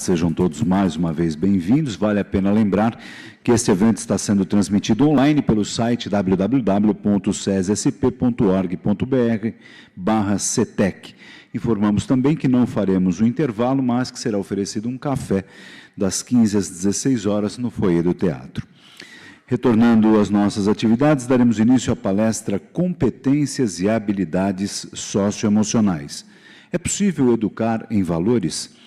tarde, sejam todos mais uma vez bem-vindos. Vale a pena lembrar que este evento está sendo transmitido online pelo site www.cesesp.org.br/cetec. Informamos também que não faremos o intervalo, mas que será oferecido um café das 15 às 16 horas no foyer do teatro. Retornando às nossas atividades, daremos início à palestra Competências e Habilidades Socioemocionais. É possível educar em valores?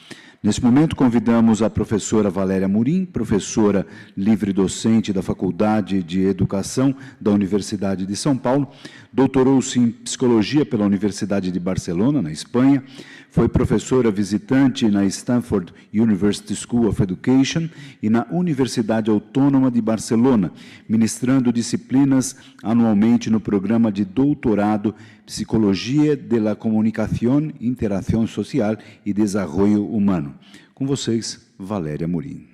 Nesse momento, convidamos a professora Valéria Amorim, professora livre-docente da Faculdade de Educação da Universidade de São Paulo, doutorou-se em Psicologia pela Universidade de Barcelona, na Espanha, foi professora visitante na Stanford University School of Education e na Universidade Autônoma de Barcelona, ministrando disciplinas anualmente no programa de doutorado Psicologia de la Comunicación, Interação Social e Desarrollo Humano. Com vocês, Valéria Amorim.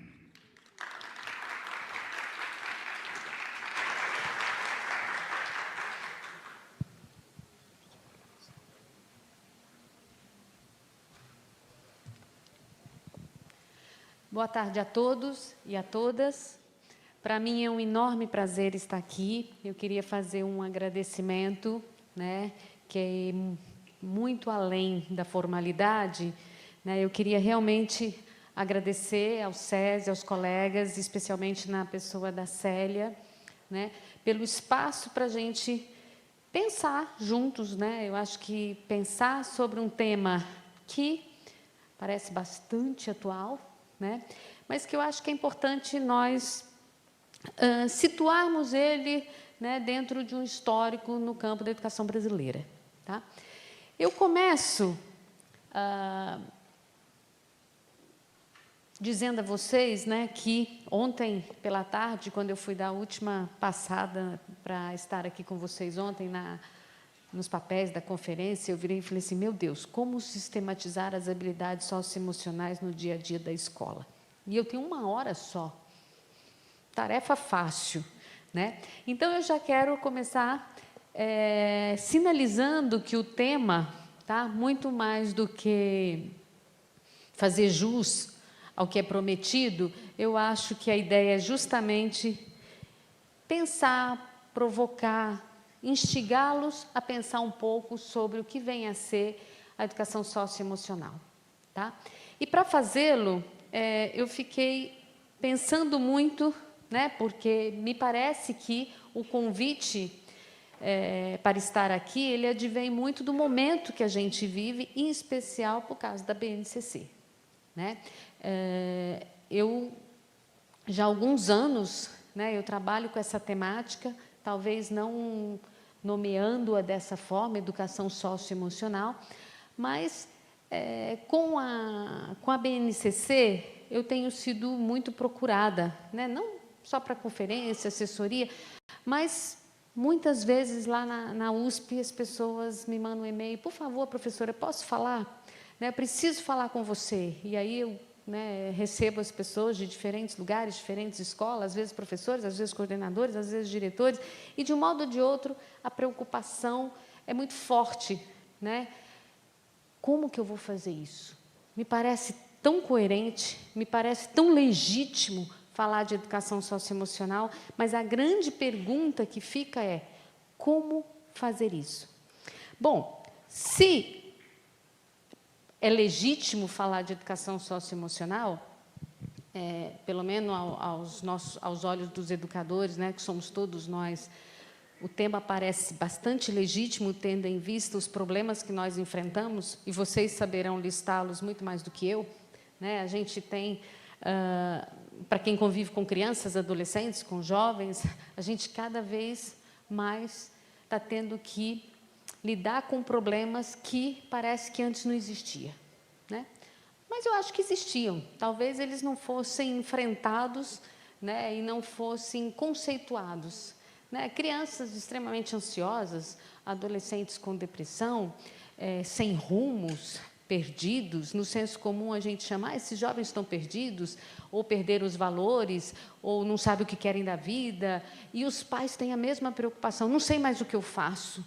Boa tarde a todos e a todas. Para mim é um enorme prazer estar aqui. Eu queria fazer um agradecimento, que é muito além da formalidade. Eu queria realmente agradecer ao SESI, aos colegas, especialmente na pessoa da Célia, pelo espaço para a gente pensar juntos. Eu acho que pensar sobre um tema que parece bastante atual, mas que eu acho que é importante nós situarmos ele dentro de um histórico no campo da educação brasileira. Tá? Eu começo dizendo a vocês que ontem pela tarde, quando eu fui dar a última passada para estar aqui com vocês ontem nos papéis da conferência, eu virei e falei assim, meu Deus, como sistematizar as habilidades socioemocionais no dia a dia da escola? E eu tenho 1 hora só. Tarefa fácil. Então, eu já quero começar sinalizando que o tema, muito mais do que fazer jus ao que é prometido, eu acho que a ideia é justamente pensar, provocar, instigá-los a pensar um pouco sobre o que vem a ser a educação socioemocional. Tá? E, para fazê-lo, eu fiquei pensando muito, porque me parece que o convite para estar aqui, ele advém muito do momento que a gente vive, em especial por causa da BNCC. Eu, já há alguns anos, eu trabalho com essa temática, talvez não nomeando-a dessa forma, educação socioemocional, mas com a BNCC eu tenho sido muito procurada, não só para conferência, assessoria, mas muitas vezes lá na USP as pessoas me mandam um e-mail, por favor, professora, posso falar? Eu preciso falar com você. E aí eu recebo as pessoas de diferentes lugares, diferentes escolas, às vezes professores, às vezes coordenadores, às vezes diretores, e de um modo ou de outro a preocupação é muito forte. Como que eu vou fazer isso? Me parece tão coerente, me parece tão legítimo falar de educação socioemocional, mas a grande pergunta que fica é, como fazer isso? Bom, se é legítimo falar de educação socioemocional, pelo menos aos olhos dos educadores, que somos todos nós, o tema parece bastante legítimo, tendo em vista os problemas que nós enfrentamos, e vocês saberão listá-los muito mais do que eu. A gente tem, para quem convive com crianças, adolescentes, com jovens, a gente cada vez mais está tendo que lidar com problemas que parece que antes não existia. Mas eu acho que existiam. Talvez eles não fossem enfrentados e não fossem conceituados. Crianças extremamente ansiosas, adolescentes com depressão, sem rumos, perdidos, no senso comum a gente chama, esses jovens estão perdidos, ou perderam os valores, ou não sabem o que querem da vida, e os pais têm a mesma preocupação, não sei mais o que eu faço,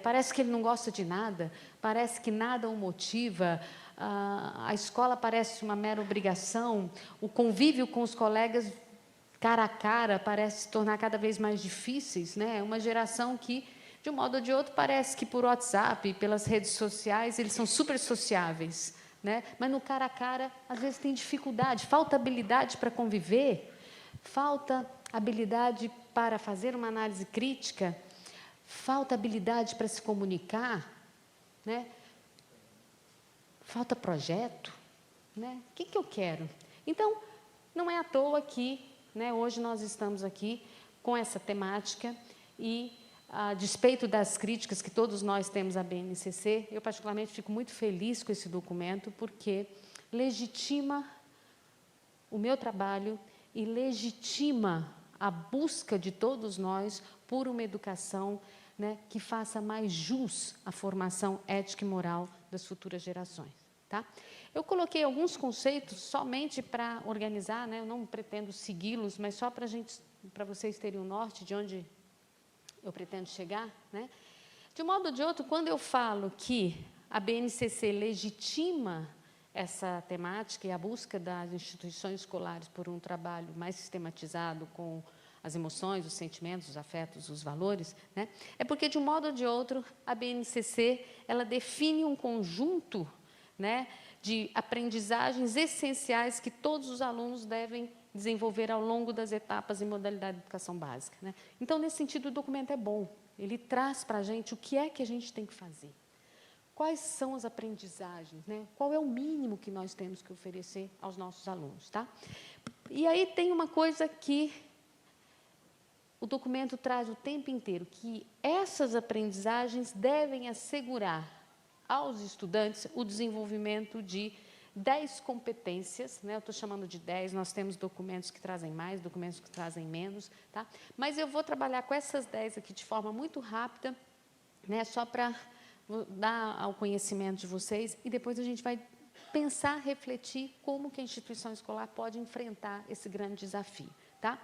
parece que ele não gosta de nada, parece que nada o motiva, a escola parece uma mera obrigação, o convívio com os colegas cara a cara parece se tornar cada vez mais difíceis, né? Uma geração que, de um modo ou de outro, parece que por WhatsApp, pelas redes sociais, eles são super sociáveis, né? Mas no cara a cara, às vezes tem dificuldade, falta habilidade para conviver, falta habilidade para fazer uma análise crítica, falta habilidade para se comunicar, né? Falta projeto, né? O que eu quero? Então, não é à toa que, né, hoje nós estamos aqui com essa temática e, a despeito das críticas que todos nós temos à BNCC, eu particularmente fico muito feliz com esse documento, porque legitima o meu trabalho e legitima a busca de todos nós por uma educação, né, que faça mais jus à formação ética e moral das futuras gerações. Tá? Eu coloquei alguns conceitos somente para organizar, né? Eu não pretendo segui-los, mas só para vocês terem o norte de onde eu pretendo chegar, né? De um modo ou de outro, quando eu falo que a BNCC legitima essa temática e a busca das instituições escolares por um trabalho mais sistematizado com as emoções, os sentimentos, os afetos, os valores, né? É porque, de um modo ou de outro, a BNCC ela define um conjunto, né, de aprendizagens essenciais que todos os alunos devem desenvolver ao longo das etapas e modalidade de educação básica, né? Então, nesse sentido, o documento é bom. Ele traz para a gente o que é que a gente tem que fazer. Quais são as aprendizagens, né? Qual é o mínimo que nós temos que oferecer aos nossos alunos, tá? E aí tem uma coisa que o documento traz o tempo inteiro, que essas aprendizagens devem assegurar aos estudantes o desenvolvimento de 10 competências, né? Eu estou chamando de 10, nós temos documentos que trazem mais, documentos que trazem menos, tá? Mas eu vou trabalhar com essas 10 aqui de forma muito rápida, né? Só para dar ao conhecimento de vocês, e depois a gente vai pensar, refletir como que a instituição escolar pode enfrentar esse grande desafio, tá?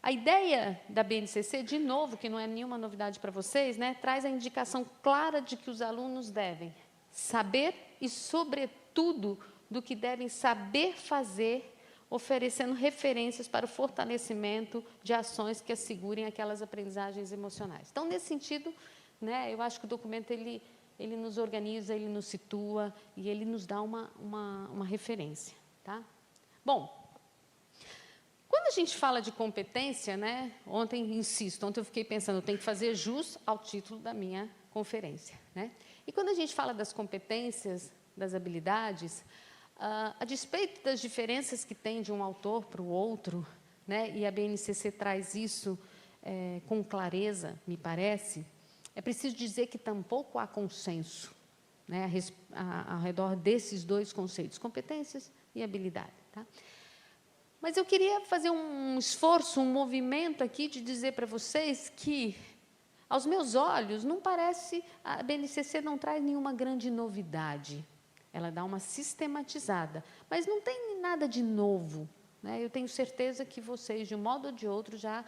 A ideia da BNCC, de novo, que não é nenhuma novidade para vocês, né, traz a indicação clara de que os alunos devem saber e, sobretudo, do que devem saber fazer, oferecendo referências para o fortalecimento de ações que assegurem aquelas aprendizagens emocionais. Então, nesse sentido, né, eu acho que o documento ele nos organiza, ele nos situa e ele nos dá uma referência. Tá? Bom, quando a gente fala de competência, né, ontem eu fiquei pensando, eu tenho que fazer jus ao título da minha conferência. Né? E quando a gente fala das competências, das habilidades, a despeito das diferenças que tem de um autor para o outro, né, e a BNCC traz isso com clareza, me parece, é preciso dizer que tampouco há consenso, né, ao redor desses dois conceitos, competências e habilidade. Tá? Mas eu queria fazer um esforço, um movimento aqui de dizer para vocês que, aos meus olhos, não parece, a BNCC não traz nenhuma grande novidade. Ela dá uma sistematizada, mas não tem nada de novo. Né? Eu tenho certeza que vocês, de um modo ou de outro, já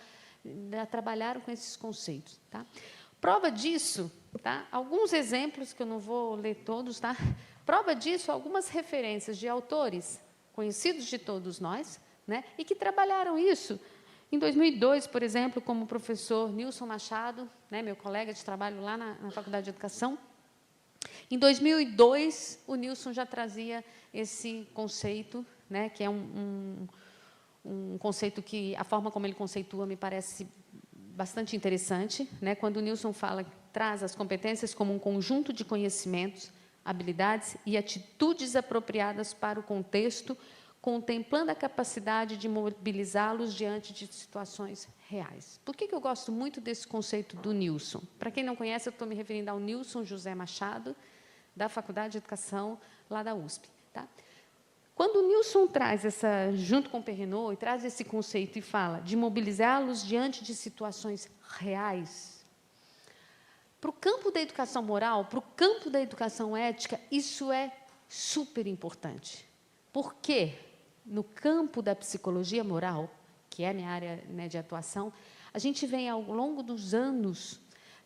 trabalharam com esses conceitos. Tá? Prova disso, tá? Alguns exemplos, que eu não vou ler todos, tá? Prova disso, algumas referências de autores conhecidos de todos nós, né? E que trabalharam isso. Em 2002, por exemplo, como o professor Nilson Machado, né, meu colega de trabalho lá na Faculdade de Educação. Em 2002, o Nilson já trazia esse conceito, né, que é um conceito que, a forma como ele conceitua, me parece bastante interessante, né, quando o Nilson traz as competências como um conjunto de conhecimentos, habilidades e atitudes apropriadas para o contexto, contemplando a capacidade de mobilizá-los diante de situações reais. Por que eu gosto muito desse conceito do Nilson? Para quem não conhece, eu estou me referindo ao Nilson José Machado, da Faculdade de Educação, lá da USP. Tá? Quando o Nilson traz junto com o Perrinot, traz esse conceito e fala de mobilizá-los diante de situações reais, para o campo da educação moral, para o campo da educação ética, isso é super importante. Por quê? No campo da psicologia moral, que é a minha área, né, de atuação, a gente vem, ao longo dos anos,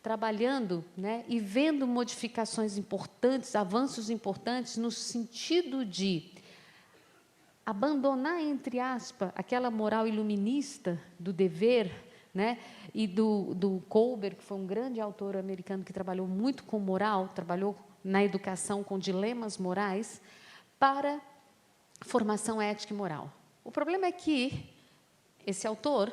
trabalhando, né, e vendo modificações importantes, avanços importantes, no sentido de abandonar, entre aspas, aquela moral iluminista do dever, né, e do Kohlberg, que foi um grande autor americano que trabalhou muito com moral, trabalhou na educação com dilemas morais, para formação ética e moral. O problema é que esse autor,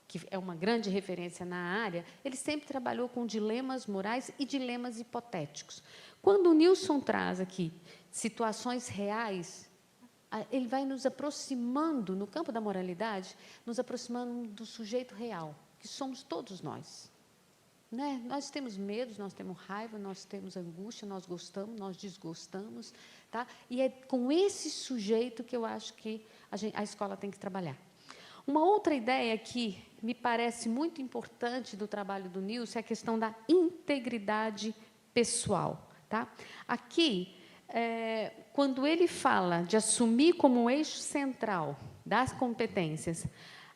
que é uma grande referência na área, ele sempre trabalhou com dilemas morais e dilemas hipotéticos. Quando o Nilson traz aqui situações reais, ele vai nos aproximando, no campo da moralidade, nos aproximando do sujeito real, que somos todos nós. Né? Nós temos medos, nós temos raiva, nós temos angústia, nós gostamos, nós desgostamos. Tá? E é com esse sujeito que eu acho que a escola tem que trabalhar. Uma outra ideia que me parece muito importante do trabalho do Nilson é a questão da integridade pessoal. Tá? Aqui, quando ele fala de assumir como um eixo central das competências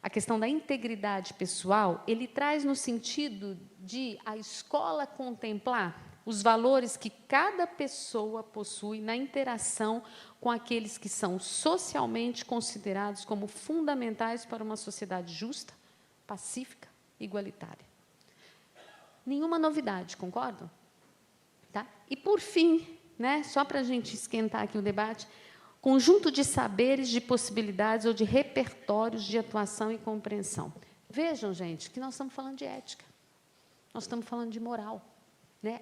a questão da integridade pessoal, ele traz no sentido de a escola contemplar os valores que cada pessoa possui na interação com aqueles que são socialmente considerados como fundamentais para uma sociedade justa, pacífica e igualitária. Nenhuma novidade, concordam? Tá? E, por fim, né, só para a gente esquentar aqui o debate, conjunto de saberes, de possibilidades ou de repertórios de atuação e compreensão. Vejam, gente, que nós estamos falando de ética, nós estamos falando de moral. Né?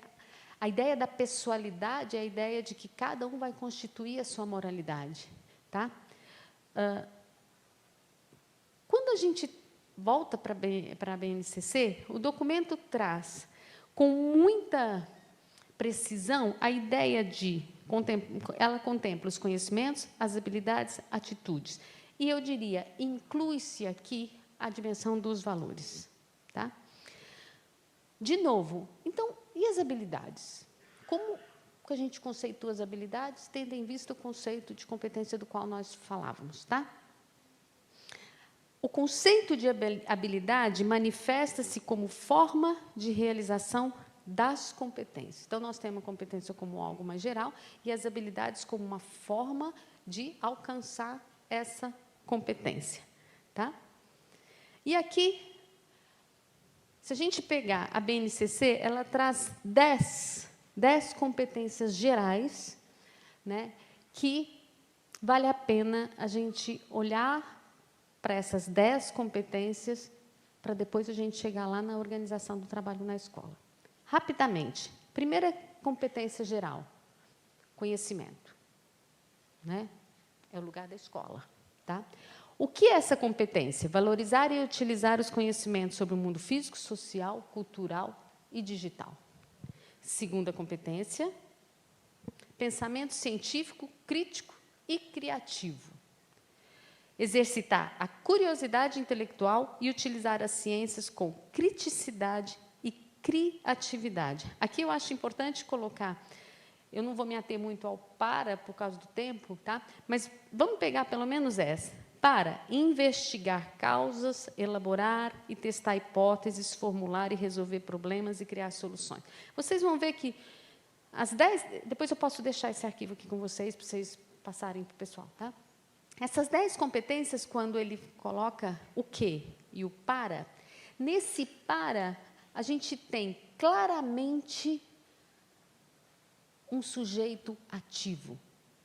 A ideia da pessoalidade é a ideia de que cada um vai constituir a sua moralidade. Tá? Quando a gente volta para a BNCC, o documento traz, com muita precisão, a ideia de... Ela contempla os conhecimentos, as habilidades, atitudes. E eu diria, inclui-se aqui a dimensão dos valores. Tá? De novo, então, e as habilidades? Como que a gente conceitua as habilidades, tendo em vista o conceito de competência do qual nós falávamos? Tá? O conceito de habilidade manifesta-se como forma de realização das competências. Então, nós temos a competência como algo mais geral e as habilidades como uma forma de alcançar essa competência. Tá? E aqui, se a gente pegar a BNCC, ela traz 10 competências gerais, né, que vale a pena a gente olhar para essas 10 competências para depois a gente chegar lá na organização do trabalho na escola. Rapidamente, primeira competência geral, conhecimento. Né? É o lugar da escola. Tá? O que é essa competência? Valorizar e utilizar os conhecimentos sobre o mundo físico, social, cultural e digital. Segunda competência, pensamento científico, crítico e criativo. Exercitar a curiosidade intelectual e utilizar as ciências com criticidade e criatividade. Aqui eu acho importante colocar, eu não vou me ater muito ao para por causa do tempo, tá? Mas vamos pegar pelo menos essa. Para investigar causas, elaborar e testar hipóteses, formular e resolver problemas e criar soluções. Vocês vão ver que as 10... Depois eu posso deixar esse arquivo aqui com vocês, para vocês passarem para o pessoal. Tá? Essas 10 competências, quando ele coloca o quê e o para, nesse para, a gente tem claramente um sujeito ativo,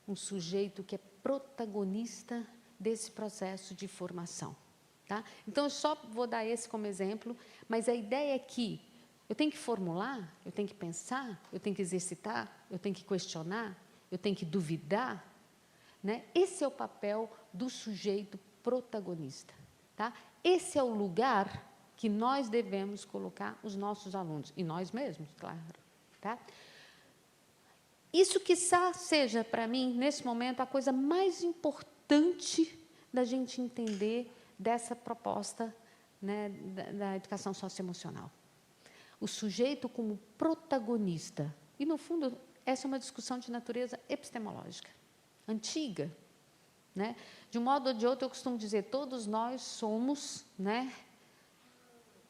um sujeito que é protagonista desse processo de formação. Tá? Então, eu só vou dar esse como exemplo, mas a ideia é que eu tenho que formular, eu tenho que pensar, eu tenho que exercitar, eu tenho que questionar, eu tenho que duvidar. Né? Esse é o papel do sujeito protagonista. Tá? Esse é o lugar que nós devemos colocar os nossos alunos, e nós mesmos, claro. Tá? Isso, quiçá, seja, para mim, nesse momento, a coisa mais importante da gente entender dessa proposta, né, da educação socioemocional. O sujeito como protagonista. E, no fundo, essa é uma discussão de natureza epistemológica, antiga. Né? De um modo ou de outro, eu costumo dizer, todos nós somos, né,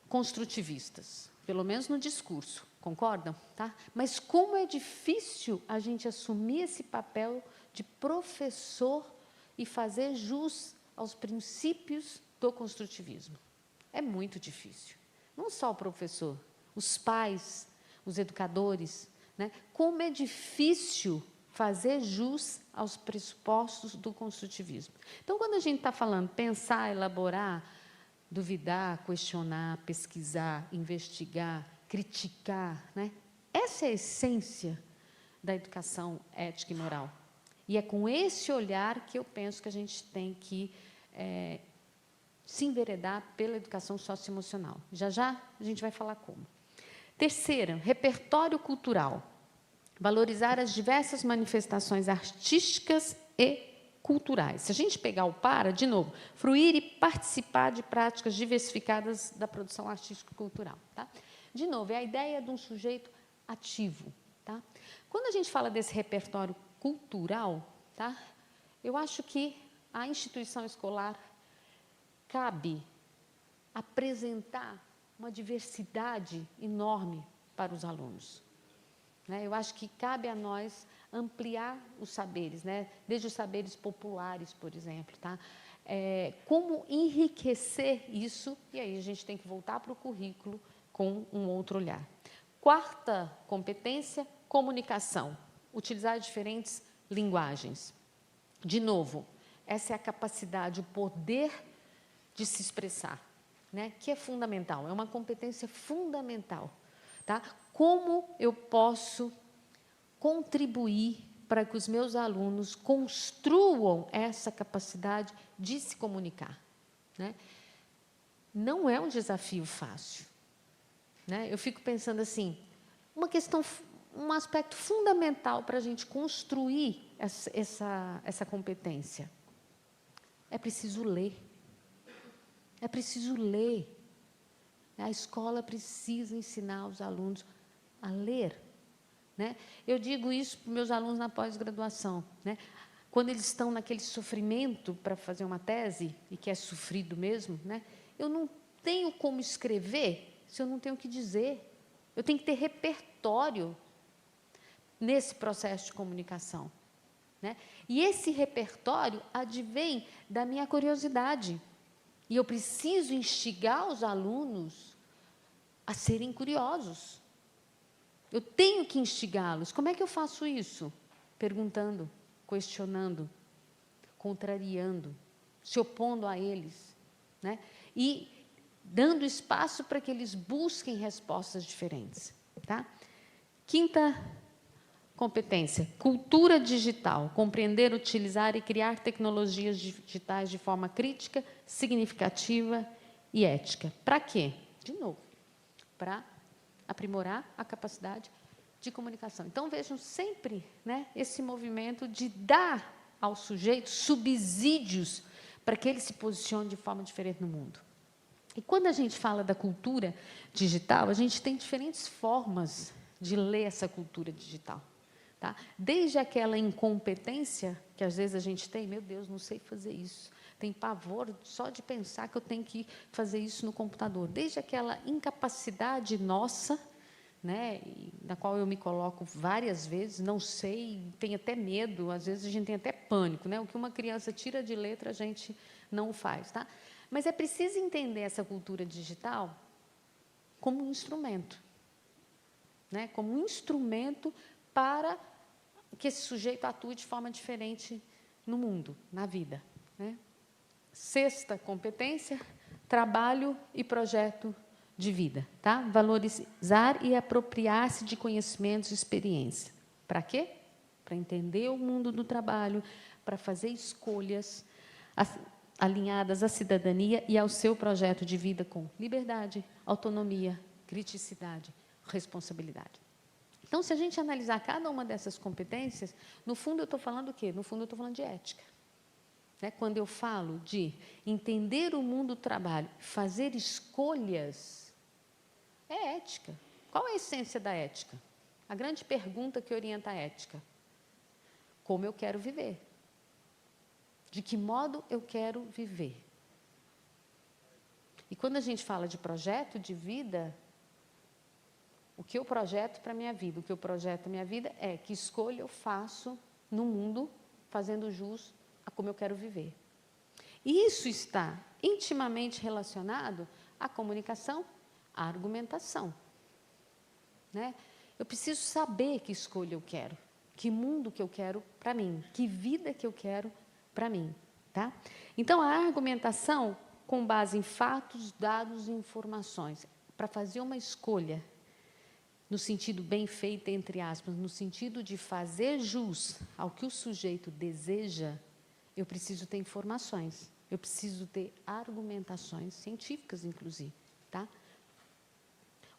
construtivistas, pelo menos no discurso. Concordam? Tá? Mas como é difícil a gente assumir esse papel de professor e fazer jus aos princípios do construtivismo. É muito difícil. Não só o professor, os pais, os educadores, né? Como é difícil fazer jus aos pressupostos do construtivismo. Então, quando a gente está falando pensar, elaborar, duvidar, questionar, pesquisar, investigar, criticar, né? Essa é a essência da educação ética e moral. E é com esse olhar que eu penso que a gente tem que se enveredar pela educação socioemocional. Já já a gente vai falar como. Terceira, repertório cultural. Valorizar as diversas manifestações artísticas e culturais. Se a gente pegar o para, de novo, fruir e participar de práticas diversificadas da produção artístico-cultural. Tá? De novo, é a ideia de um sujeito ativo. Tá? Quando a gente fala desse repertório cultural, tá? Eu acho que a instituição escolar cabe apresentar uma diversidade enorme para os alunos. Né? Eu acho que cabe a nós ampliar os saberes, né? Desde os saberes populares, por exemplo. Tá? Como enriquecer isso, e aí a gente tem que voltar para o currículo com um outro olhar. Quarta competência, comunicação. Utilizar diferentes linguagens. De novo, essa é a capacidade, o poder de se expressar, né? Que é fundamental, é uma competência fundamental. Tá? Como eu posso contribuir para que os meus alunos construam essa capacidade de se comunicar? Né? Não é um desafio fácil. Né? Eu fico pensando assim, um aspecto fundamental para a gente construir essa competência. É preciso ler. É preciso ler. A escola precisa ensinar os alunos a ler. Né? Eu digo isso para os meus alunos na pós-graduação. Né? Quando eles estão naquele sofrimento para fazer uma tese, e que é sofrido mesmo, né? Eu não tenho como escrever se eu não tenho o que dizer. Eu tenho que ter repertório nesse processo de comunicação. Né? E esse repertório advém da minha curiosidade. E eu preciso instigar os alunos a serem curiosos. Eu tenho que instigá-los. Como é que eu faço isso? Perguntando, questionando, contrariando, se opondo a eles. Né? E dando espaço para que eles busquem respostas diferentes. Tá? Quinta competência, cultura digital, compreender, utilizar e criar tecnologias digitais de forma crítica, significativa e ética. Para quê? De novo, para aprimorar a capacidade de comunicação. Então, vejam sempre, né, esse movimento de dar ao sujeito subsídios para que ele se posicione de forma diferente no mundo. E quando a gente fala da cultura digital, a gente tem diferentes formas de ler essa cultura digital. Tá? Desde aquela incompetência que às vezes a gente tem, meu Deus, não sei fazer isso, tem pavor só de pensar que eu tenho que fazer isso no computador. Desde aquela incapacidade nossa, né, na qual eu me coloco várias vezes, não sei, tenho até medo, às vezes a gente tem até pânico. Né? O que uma criança tira de letra, a gente não faz. Tá? Mas é preciso entender essa cultura digital como um instrumento. Né? Como um instrumento para que esse sujeito atue de forma diferente no mundo, na vida. Né? Sexta competência, trabalho e projeto de vida. Tá? Valorizar e apropriar-se de conhecimentos e experiência. Para quê? Para entender o mundo do trabalho, para fazer escolhas alinhadas à cidadania e ao seu projeto de vida com liberdade, autonomia, criticidade, responsabilidade. Então, se a gente analisar cada uma dessas competências, no fundo eu estou falando o quê? No fundo eu estou falando de ética. Né? Quando eu falo de entender o mundo do trabalho, fazer escolhas, é ética. Qual é a essência da ética? A grande pergunta que orienta a ética. Como eu quero viver? De que modo eu quero viver? E quando a gente fala de projeto de vida, O que eu projeto para a minha vida? O que eu projeto para a minha vida é que escolha eu faço no mundo, fazendo jus a como eu quero viver. E isso está intimamente relacionado à comunicação, à argumentação. Né? Eu preciso saber que escolha eu quero, que mundo que eu quero para mim, que vida que eu quero para mim. Tá? Então, a argumentação, com base em fatos, dados e informações, para fazer uma escolha, no sentido bem feita, entre aspas, no sentido de fazer jus ao que o sujeito deseja, eu preciso ter informações, eu preciso ter argumentações científicas, inclusive. Tá?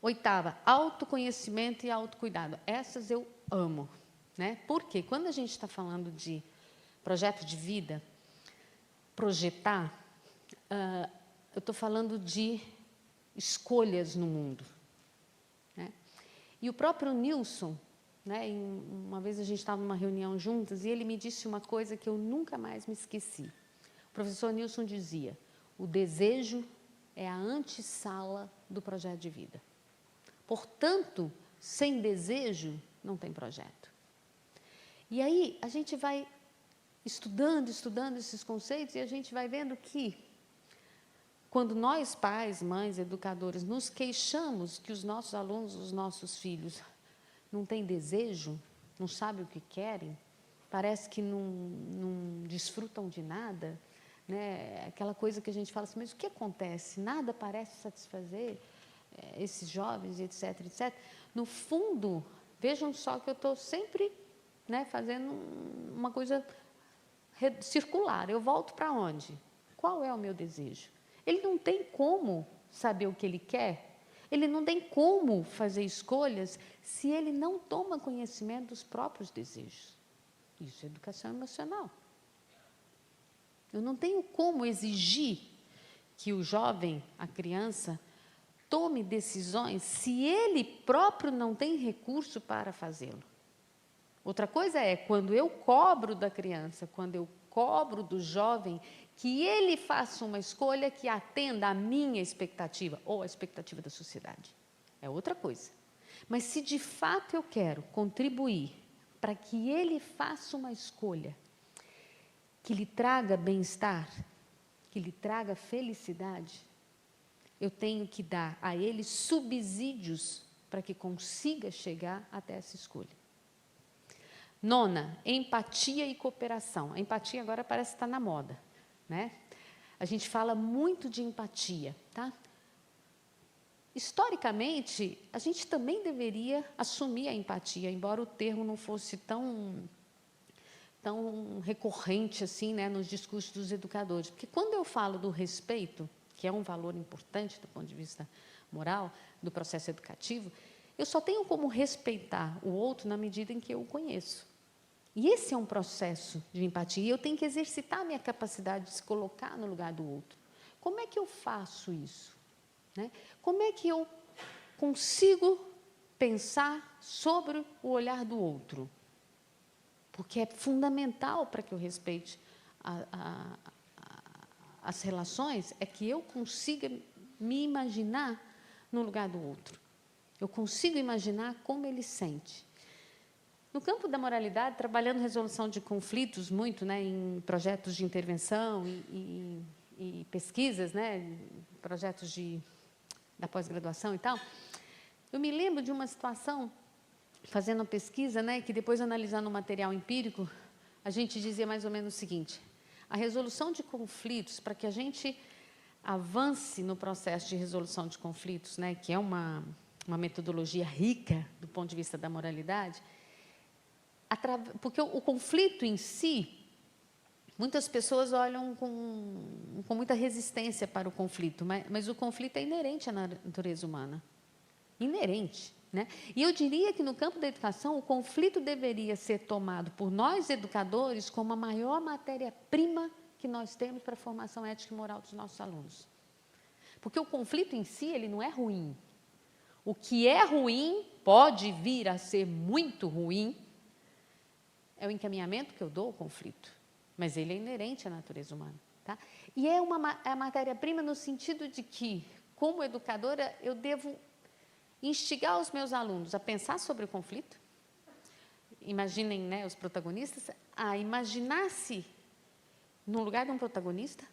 Oitava, autoconhecimento e autocuidado. Essas eu amo. Né? Porque quando a gente está falando de projeto de vida, projetar, eu estou falando de escolhas no mundo. Né? E o próprio Nilson, né, uma vez a gente estava numa reunião juntas, e ele me disse uma coisa que eu nunca mais me esqueci. O professor Nilson dizia, o desejo é a antessala do projeto de vida. Portanto, sem desejo, não tem projeto. E aí, a gente vai estudando esses conceitos, e a gente vai vendo que, quando nós, pais, mães, educadores, nos queixamos que os nossos alunos, os nossos filhos, não têm desejo, não sabem o que querem, parece que não desfrutam de nada, né? Aquela coisa que a gente fala assim, mas o que acontece? Nada parece satisfazer esses jovens, etc, etc. No fundo, vejam só que eu estou sempre, né, fazendo uma coisa circular. Eu volto para onde? Qual é o meu desejo? Ele não tem como saber o que ele quer, ele não tem como fazer escolhas se ele não toma conhecimento dos próprios desejos. Isso é educação emocional. Eu não tenho como exigir que o jovem, a criança, tome decisões se ele próprio não tem recurso para fazê-lo. Outra coisa é quando eu cobro da criança, quando eu cobro do jovem, que ele faça uma escolha que atenda à minha expectativa ou à expectativa da sociedade. É outra coisa. Mas se de fato eu quero contribuir para que ele faça uma escolha que lhe traga bem-estar, que lhe traga felicidade, eu tenho que dar a ele subsídios para que consiga chegar até essa escolha. Nona, empatia e cooperação. A empatia agora parece estar na moda, né? A gente fala muito de empatia, tá? Historicamente, a gente também deveria assumir a empatia, embora o termo não fosse tão recorrente assim, né, nos discursos dos educadores. Porque quando eu falo do respeito, que é um valor importante do ponto de vista moral, do processo educativo, eu só tenho como respeitar o outro na medida em que eu o conheço. E esse é um processo de empatia, e eu tenho que exercitar a minha capacidade de se colocar no lugar do outro. Como é que eu faço isso? Né? Como é que eu consigo pensar sobre o olhar do outro? Porque é fundamental para que eu respeite as relações, é que eu consiga me imaginar no lugar do outro. Eu consigo imaginar como ele sente. No campo da moralidade, trabalhando resolução de conflitos muito, né, em projetos de intervenção e pesquisas, né, projetos da pós-graduação e tal, eu me lembro de uma situação, fazendo uma pesquisa, né, que depois, analisando o material empírico, a gente dizia mais ou menos o seguinte: a resolução de conflitos, para que a gente avance no processo de resolução de conflitos, né, que é uma metodologia rica do ponto de vista da moralidade, porque o conflito em si, muitas pessoas olham com muita resistência para o conflito, mas o conflito é inerente à natureza humana. Inerente. Né? E eu diria que no campo da educação, o conflito deveria ser tomado por nós, educadores, como a maior matéria-prima que nós temos para a formação ética e moral dos nossos alunos. Porque o conflito em si, ele não é ruim. O que é ruim, pode vir a ser muito ruim, é o encaminhamento que eu dou ao conflito, mas ele é inerente à natureza humana. Tá? E é a matéria-prima no sentido de que, como educadora, eu devo instigar os meus alunos a pensar sobre o conflito. Imaginem, né, os protagonistas, a imaginar-se no lugar de um protagonista,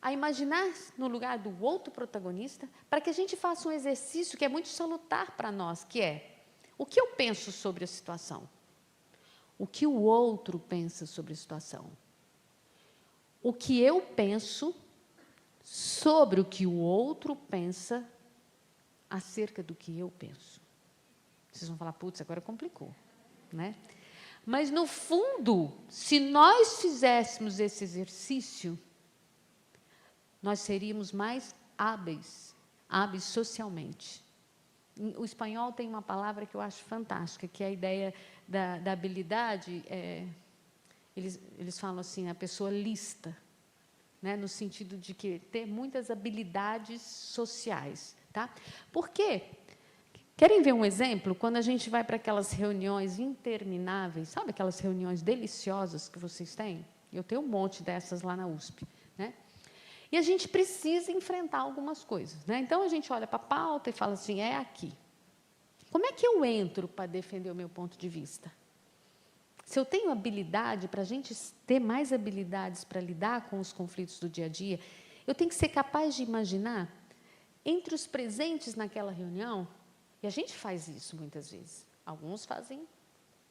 a imaginar no lugar do outro protagonista, para que a gente faça um exercício que é muito salutar para nós, que é: o que eu penso sobre a situação? O que o outro pensa sobre a situação? O que eu penso sobre o que o outro pensa acerca do que eu penso? Vocês vão falar, putz, agora complicou, né? Mas, no fundo, se nós fizéssemos esse exercício, nós seríamos mais hábeis socialmente. O espanhol tem uma palavra que eu acho fantástica, que é a ideia da habilidade. Eles falam assim, a pessoa lista, né, no sentido de que ter muitas habilidades sociais. Tá? Por quê? Querem ver um exemplo? Quando a gente vai para aquelas reuniões intermináveis, sabe aquelas reuniões deliciosas que vocês têm? Eu tenho um monte dessas lá na USP. Né? E a gente precisa enfrentar algumas coisas. Né? Então, a gente olha para a pauta e fala assim, é aqui. Como é que eu entro para defender o meu ponto de vista? Se eu tenho habilidade, para a gente ter mais habilidades para lidar com os conflitos do dia a dia, eu tenho que ser capaz de imaginar, entre os presentes naquela reunião, e a gente faz isso muitas vezes, alguns fazem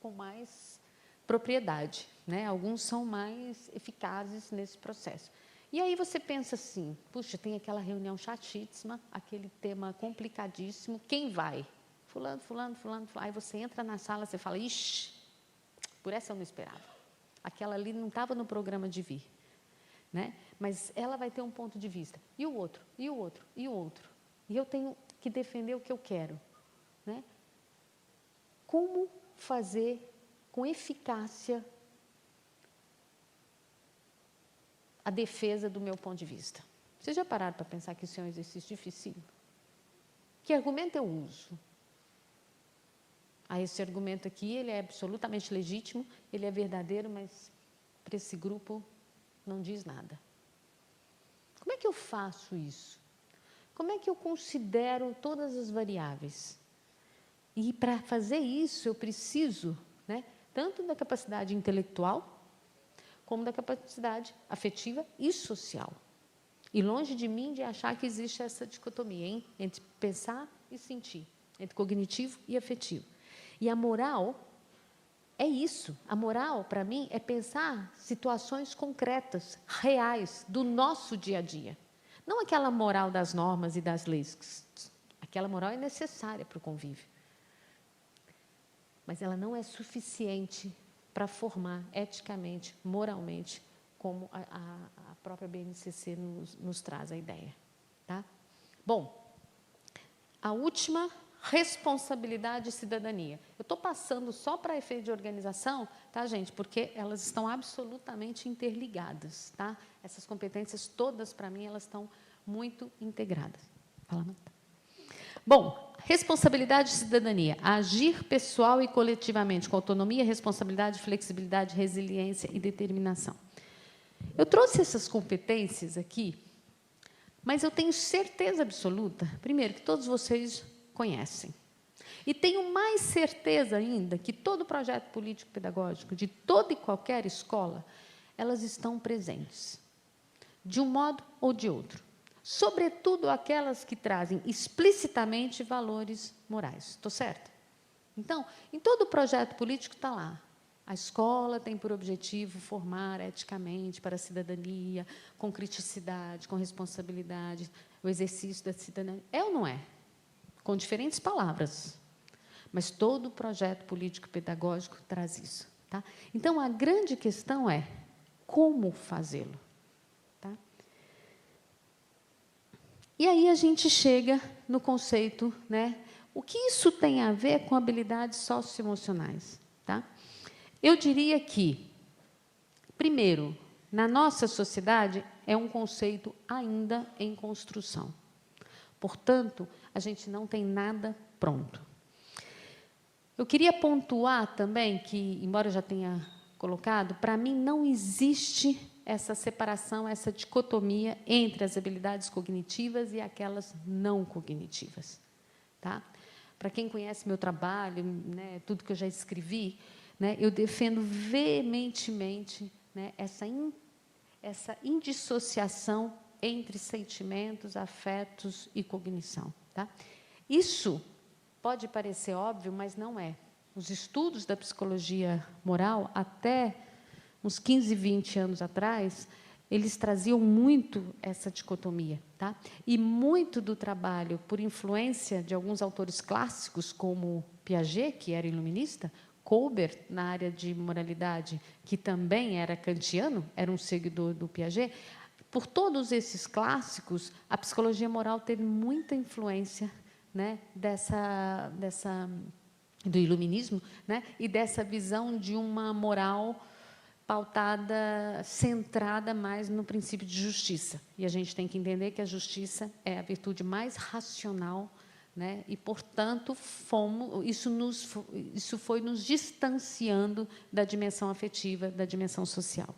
com mais propriedade, né? Alguns são mais eficazes nesse processo. E aí você pensa assim, puxa, tem aquela reunião chatíssima, aquele tema complicadíssimo, quem vai? Fulano, fulano, fulano, fulano. Aí você entra na sala, você fala, ixi, por essa eu não esperava. Aquela ali não estava no programa de vir. Né? Mas ela vai ter um ponto de vista. E o outro, e o outro, e o outro. E eu tenho que defender o que eu quero. Né? Como fazer com eficácia a defesa do meu ponto de vista? Vocês já pararam para pensar que isso é um exercício difícil? Que argumento eu uso? Esse argumento aqui, ele é absolutamente legítimo, ele é verdadeiro, mas para esse grupo não diz nada. Como é que eu faço isso? Como é que eu considero todas as variáveis? E para fazer isso, eu preciso, né, tanto da capacidade intelectual, como da capacidade afetiva e social. E longe de mim de achar que existe essa dicotomia, hein, entre pensar e sentir, entre cognitivo e afetivo. E a moral é isso. A moral, para mim, é pensar situações concretas, reais, do nosso dia a dia. Não aquela moral das normas e das leis. Aquela moral é necessária para o convívio. Mas ela não é suficiente para formar eticamente, moralmente, como a própria BNCC nos traz a ideia. Tá? Bom, a última... responsabilidade e cidadania. Eu estou passando só para efeito de organização, tá, gente? Porque elas estão absolutamente interligadas, tá? Essas competências todas, para mim, elas estão muito integradas. Fala, Marta. Bom, responsabilidade e cidadania. Agir pessoal e coletivamente, com autonomia, responsabilidade, flexibilidade, resiliência e determinação. Eu trouxe essas competências aqui, mas eu tenho certeza absoluta, primeiro, que todos vocês conhecem. E tenho mais certeza ainda que todo projeto político-pedagógico, de toda e qualquer escola, elas estão presentes, de um modo ou de outro. Sobretudo aquelas que trazem explicitamente valores morais. Estou certa? Então, em todo projeto político está lá. A escola tem por objetivo formar eticamente para a cidadania, com criticidade, com responsabilidade, o exercício da cidadania. É ou não é? Com diferentes palavras, mas todo projeto político-pedagógico traz isso. Tá? Então, a grande questão é como fazê-lo. Tá? E aí a gente chega no conceito, né, o que isso tem a ver com habilidades socioemocionais? Tá? Eu diria que, primeiro, na nossa sociedade, é um conceito ainda em construção. Portanto, a gente não tem nada pronto. Eu queria pontuar também que, embora eu já tenha colocado, para mim não existe essa separação, essa dicotomia entre as habilidades cognitivas e aquelas não cognitivas. Tá? para quem conhece meu trabalho, né, tudo que eu já escrevi, né, eu defendo veementemente, né, essa indissociação entre sentimentos, afetos e cognição. Tá? Isso pode parecer óbvio, mas não é. Os estudos da psicologia moral, até uns 15, 20 anos atrás, eles traziam muito essa dicotomia. Tá? E muito do trabalho, por influência de alguns autores clássicos, como Piaget, que era iluminista, Kohlberg, na área de moralidade, que também era kantiano, era um seguidor do Piaget, por todos esses clássicos, a psicologia moral teve muita influência, né, do iluminismo, né, e dessa visão de uma moral pautada, centrada mais no princípio de justiça. E a gente tem que entender que a justiça é a virtude mais racional, né, e, portanto, isso foi nos distanciando da dimensão afetiva, da dimensão social.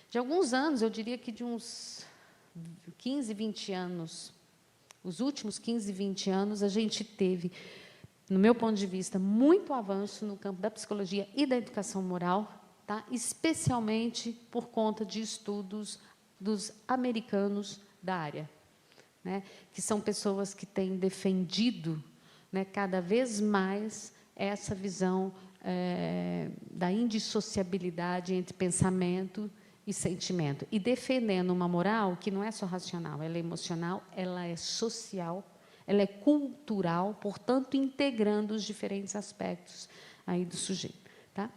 De alguns anos, eu diria que de uns 15, 20 anos, os últimos 15, 20 anos, a gente teve, no meu ponto de vista, muito avanço no campo da psicologia e da educação moral, tá? Especialmente por conta de estudos dos americanos da área, né? Que são pessoas que têm defendido, né, cada vez mais essa visão da indissociabilidade entre pensamento e sentimento, e defendendo uma moral que não é só racional, ela é emocional, ela é social, ela é cultural, portanto, integrando os diferentes aspectos aí do sujeito. Tá?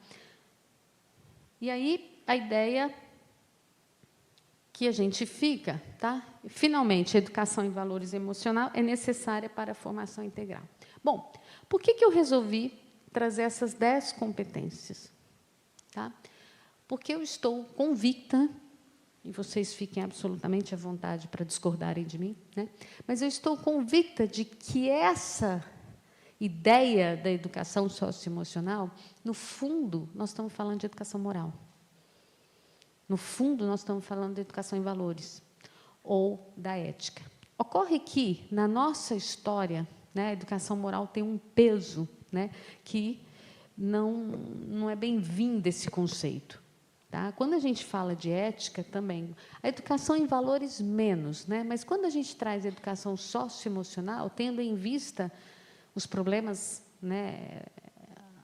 E aí, a ideia que a gente fica, tá? Finalmente, a educação em valores emocional é necessária para a formação integral. Bom, por que eu resolvi trazer essas 10 competências? Tá? Porque eu estou convicta, e vocês fiquem absolutamente à vontade para discordarem de mim, né? Mas eu estou convicta de que essa ideia da educação socioemocional, no fundo, nós estamos falando de educação moral. No fundo, nós estamos falando de educação em valores, ou da ética. Ocorre que, na nossa história, né, a educação moral tem um peso, né, que não é bem-vindo esse conceito. Tá? Quando a gente fala de ética, também, a educação em valores menos, né? Mas quando a gente traz a educação socioemocional, tendo em vista os problemas, né,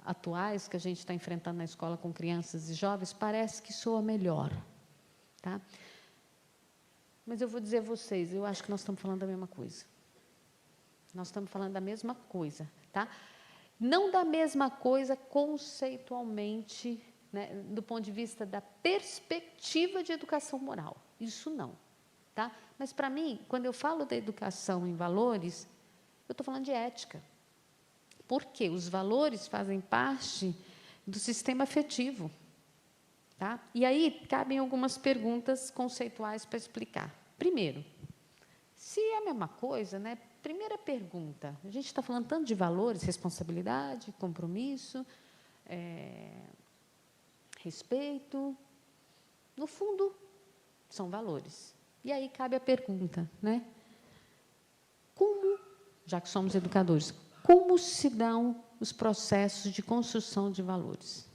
atuais que a gente está enfrentando na escola com crianças e jovens, parece que soa melhor. Tá? Mas eu vou dizer a vocês, eu acho que nós estamos falando da mesma coisa. Nós estamos falando da mesma coisa. Tá? Não da mesma coisa conceitualmente, né, do ponto de vista da perspectiva de educação moral. Isso não. Tá? Mas, para mim, quando eu falo da educação em valores, eu estou falando de ética. Porque os valores fazem parte do sistema afetivo. Tá? E aí, cabem algumas perguntas conceituais para explicar. Primeiro, se é a mesma coisa, né? Primeira pergunta, a gente está falando tanto de valores, responsabilidade, compromisso, respeito. No fundo, são valores. E aí cabe a pergunta, né? Como, já que somos educadores, como se dão os processos de construção de valores?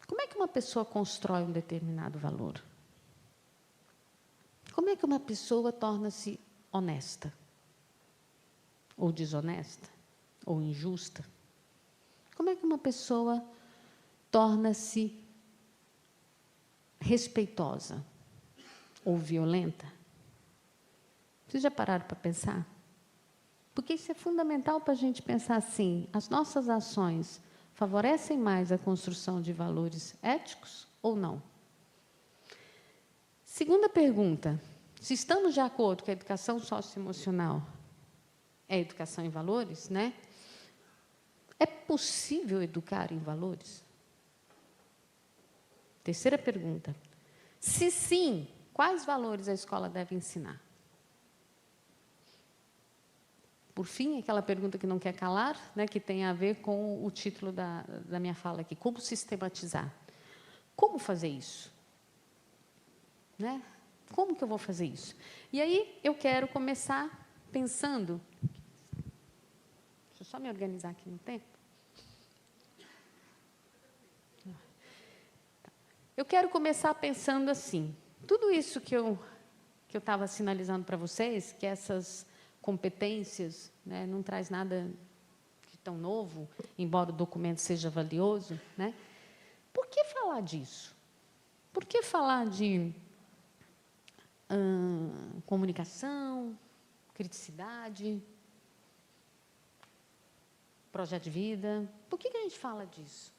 Como é que uma pessoa constrói um determinado valor? Como é que uma pessoa torna-se honesta? Ou desonesta? Ou injusta? Como é que uma pessoa torna-se respeitosa? Ou violenta? Vocês já pararam para pensar? Porque isso é fundamental para a gente pensar assim, as nossas ações favorecem mais a construção de valores éticos ou não? Segunda pergunta, se estamos de acordo que a educação socioemocional é educação em valores, né? É possível educar em valores? Terceira pergunta, se sim, quais valores a escola deve ensinar? Por fim, aquela pergunta que não quer calar, né, que tem a ver com o título da minha fala aqui, como sistematizar? Como fazer isso? Né? Como que eu vou fazer isso? E aí, eu quero começar pensando só me organizar aqui no tempo. Eu quero começar pensando assim, tudo isso que eu estava sinalizando para vocês, que essas competências, né, não traz nada de tão novo, embora o documento seja valioso, né? Por que falar disso? Por que falar de comunicação, criticidade, projeto de vida? Por que a gente fala disso?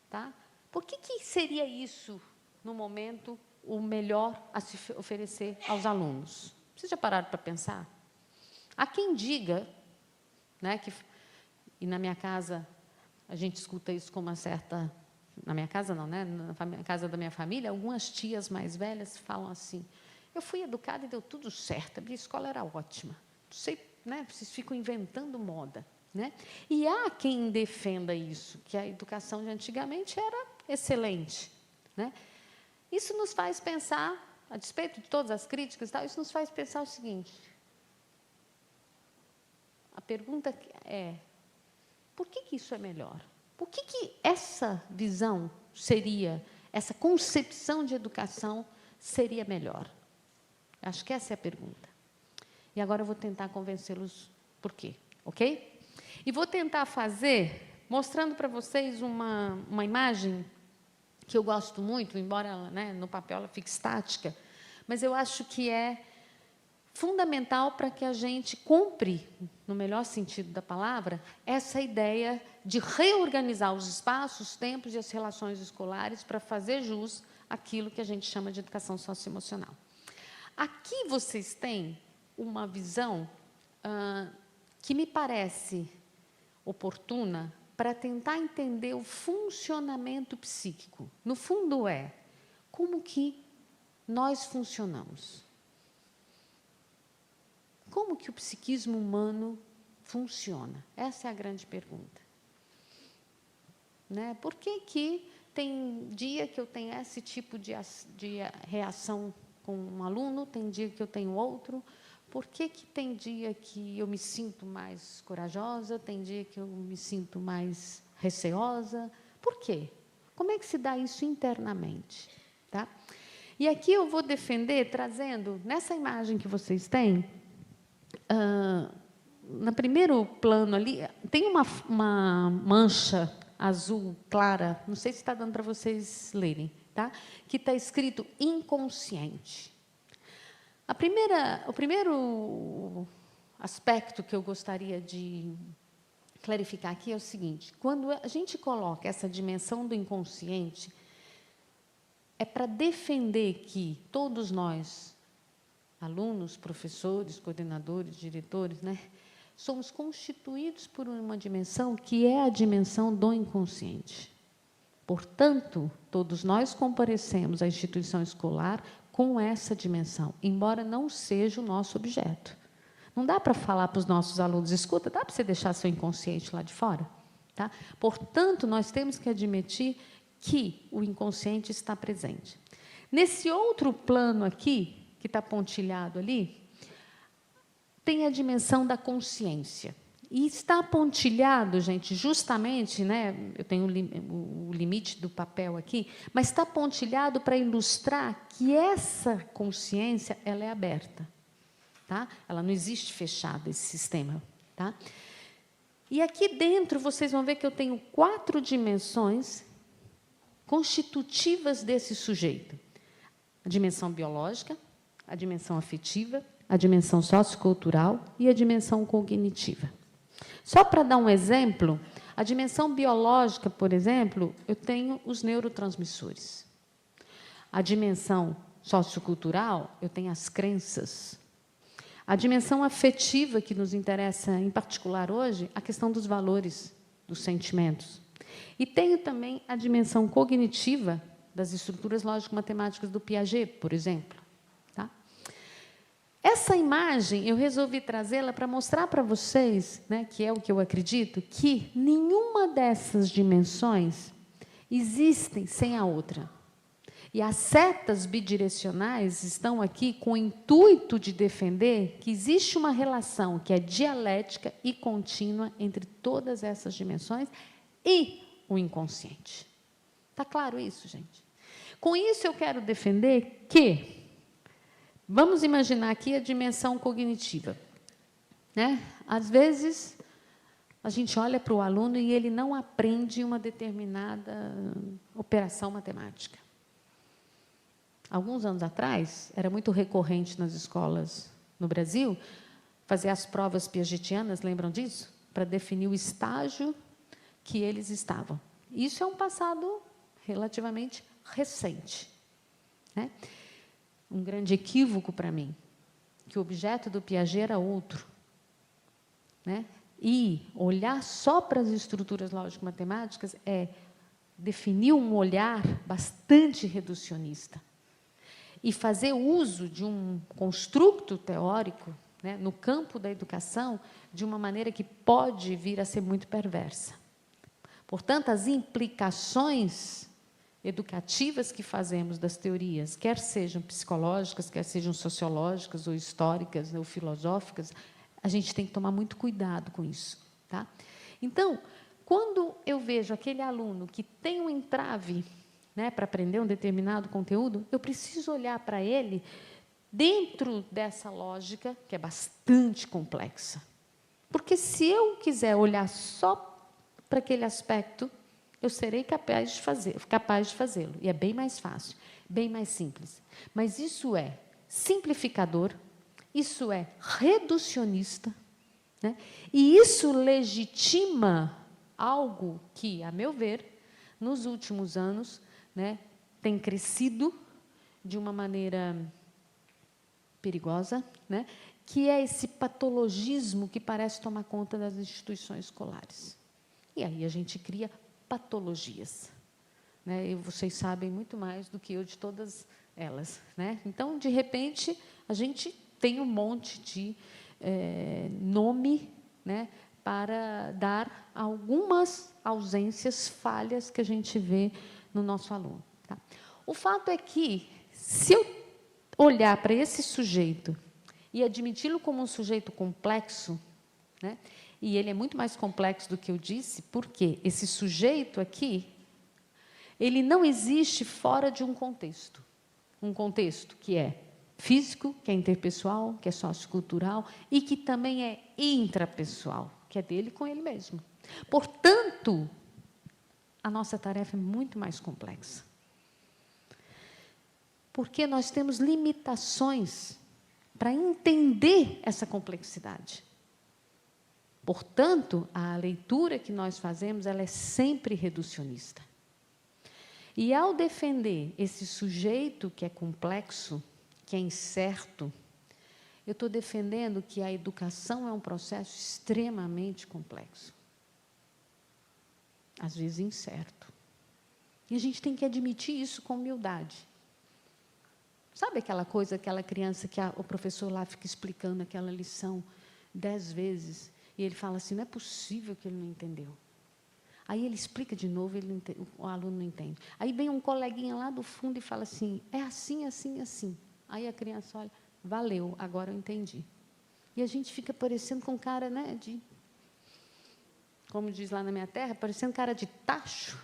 Tá? Por que seria isso, no momento, o melhor a se oferecer aos alunos? Vocês já pararam para pensar? Há quem diga, né, e na minha casa, a gente escuta isso com uma certa... Na minha casa, não, né? Na casa da minha família, algumas tias mais velhas falam assim, eu fui educada e deu tudo certo, a minha escola era ótima. Não sei, né? Vocês ficam inventando moda. Né? E há quem defenda isso, que a educação de antigamente era excelente. Né? Isso nos faz pensar, a despeito de todas as críticas, e tal, isso nos faz pensar o seguinte, a pergunta é, por que isso é melhor? Por que essa visão seria, essa concepção de educação seria melhor? Acho que essa é a pergunta. E agora eu vou tentar convencê-los por quê, ok? E vou tentar fazer, mostrando para vocês uma imagem que eu gosto muito, embora ela, né, no papel ela fique estática, mas eu acho que é fundamental para que a gente compre, no melhor sentido da palavra, essa ideia de reorganizar os espaços, os tempos e as relações escolares para fazer jus àquilo que a gente chama de educação socioemocional. Aqui vocês têm uma visão que me parece oportuna para tentar entender o funcionamento psíquico. No fundo, é como que nós funcionamos. Como que o psiquismo humano funciona? Essa é a grande pergunta. Né? Por que tem dia que eu tenho esse tipo de reação com um aluno, tem dia que eu tenho outro? Por que tem dia que eu me sinto mais corajosa, tem dia que eu me sinto mais receosa? Por quê? Como é que se dá isso internamente? Tá? E aqui eu vou defender, trazendo, nessa imagem que vocês têm, no primeiro plano ali, tem uma mancha azul clara, não sei se está dando para vocês lerem, tá? Que está escrito inconsciente. O primeiro aspecto que eu gostaria de clarificar aqui é o seguinte, quando a gente coloca essa dimensão do inconsciente, é para defender que todos nós, alunos, professores, coordenadores, diretores, né, somos constituídos por uma dimensão que é a dimensão do inconsciente. Portanto, todos nós comparecemos à instituição escolar com essa dimensão, embora não seja o nosso objeto. Não dá para falar para os nossos alunos, escuta, dá para você deixar seu inconsciente lá de fora? Tá? Portanto, nós temos que admitir que o inconsciente está presente. Nesse outro plano aqui, que está pontilhado ali, tem a dimensão da consciência. E está pontilhado, gente, justamente, né, eu tenho o limite do papel aqui, mas está pontilhado para ilustrar que essa consciência ela é aberta. Tá? Ela não existe fechada, esse sistema. Tá? E aqui dentro, vocês vão ver que eu tenho 4 dimensões constitutivas desse sujeito. A dimensão biológica, a dimensão afetiva, a dimensão sociocultural e a dimensão cognitiva. Só para dar um exemplo, a dimensão biológica, por exemplo, eu tenho os neurotransmissores. A dimensão sociocultural, eu tenho as crenças. A dimensão afetiva, que nos interessa em particular hoje, a questão dos valores, dos sentimentos. E tenho também a dimensão cognitiva das estruturas lógico-matemáticas do Piaget, por exemplo. Tá? Essa imagem, eu resolvi trazê-la para mostrar para vocês, né, que é o que eu acredito, que nenhuma dessas dimensões existem sem a outra. E as setas bidirecionais estão aqui com o intuito de defender que existe uma relação que é dialética e contínua entre todas essas dimensões e o inconsciente. Está claro isso, gente? Com isso, eu quero defender que, vamos imaginar aqui a dimensão cognitiva, né? Às vezes, a gente olha para o aluno e ele não aprende uma determinada operação matemática. Alguns anos atrás, era muito recorrente nas escolas no Brasil fazer as provas piagetianas, lembram disso? Para definir o estágio que eles estavam. Isso é um passado relativamente recente, né? Um grande equívoco para mim, que o objeto do Piaget era outro, né? E olhar só para as estruturas lógico-matemáticas é definir um olhar bastante reducionista e fazer uso de um construto teórico, né, no campo da educação, de uma maneira que pode vir a ser muito perversa. Portanto, as implicações educativas que fazemos das teorias, quer sejam psicológicas, quer sejam sociológicas, ou históricas, ou filosóficas, a gente tem que tomar muito cuidado com isso. Tá? Então, quando eu vejo aquele aluno que tem um entrave, né, para aprender um determinado conteúdo, eu preciso olhar para ele dentro dessa lógica, que é bastante complexa. Porque se eu quiser olhar só para aquele aspecto, eu serei capaz de fazê-lo. E é bem mais fácil, bem mais simples. Mas isso é simplificador, isso é reducionista, né? E isso legitima algo que, a meu ver, nos últimos anos, né, tem crescido de uma maneira perigosa, né, que é esse patologismo que parece tomar conta das instituições escolares. E aí a gente cria patologias, né, e vocês sabem muito mais do que eu de todas elas, né? Então, de repente, a gente tem um monte de nome, né, para dar algumas ausências, falhas que a gente vê no nosso aluno. Tá? O fato é que, se eu olhar para esse sujeito e admiti-lo como um sujeito complexo, né, e ele é muito mais complexo do que eu disse, porque esse sujeito aqui, ele não existe fora de um contexto que é físico, que é interpessoal, que é sociocultural e que também é intrapessoal, que é dele com ele mesmo. Portanto, a nossa tarefa é muito mais complexa. Porque nós temos limitações para entender essa complexidade. Portanto, a leitura que nós fazemos, ela é sempre reducionista. E ao defender esse sujeito que é complexo, que é incerto, eu estou defendendo que a educação é um processo extremamente complexo. Às vezes incerto. E a gente tem que admitir isso com humildade. Sabe aquela coisa, aquela criança que o professor lá fica explicando aquela lição 10 vezes, e ele fala assim, não é possível que ele não entendeu. Aí ele explica de novo, o aluno não entende. Aí vem um coleguinha lá do fundo e fala assim, é assim, assim, assim. Aí a criança olha, valeu, agora eu entendi. E a gente fica parecendo com cara, né, como diz lá na minha terra, parecendo cara de tacho.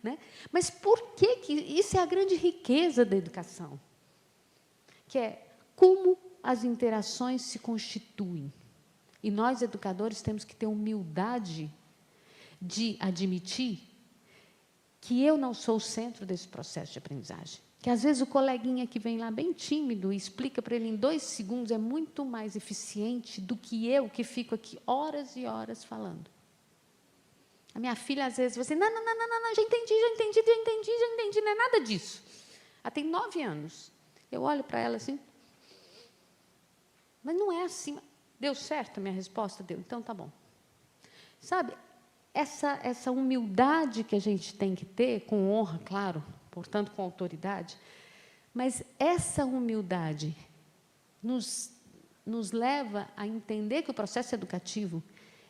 Né? Mas por que isso é a grande riqueza da educação? Que é como as interações se constituem. E nós, educadores, temos que ter humildade de admitir que eu não sou o centro desse processo de aprendizagem. Que, às vezes, o coleguinha que vem lá bem tímido e explica para ele em 2 segundos é muito mais eficiente do que eu, que fico aqui horas e horas falando. A minha filha, às vezes, você, não, já entendi, não é nada disso. Ela tem 9 anos. Eu olho para ela assim, mas não é assim. Deu certo a minha resposta? Deu, então tá bom. Sabe, essa humildade que a gente tem que ter, com honra, claro, portanto, com autoridade, mas essa humildade nos leva a entender que o processo educativo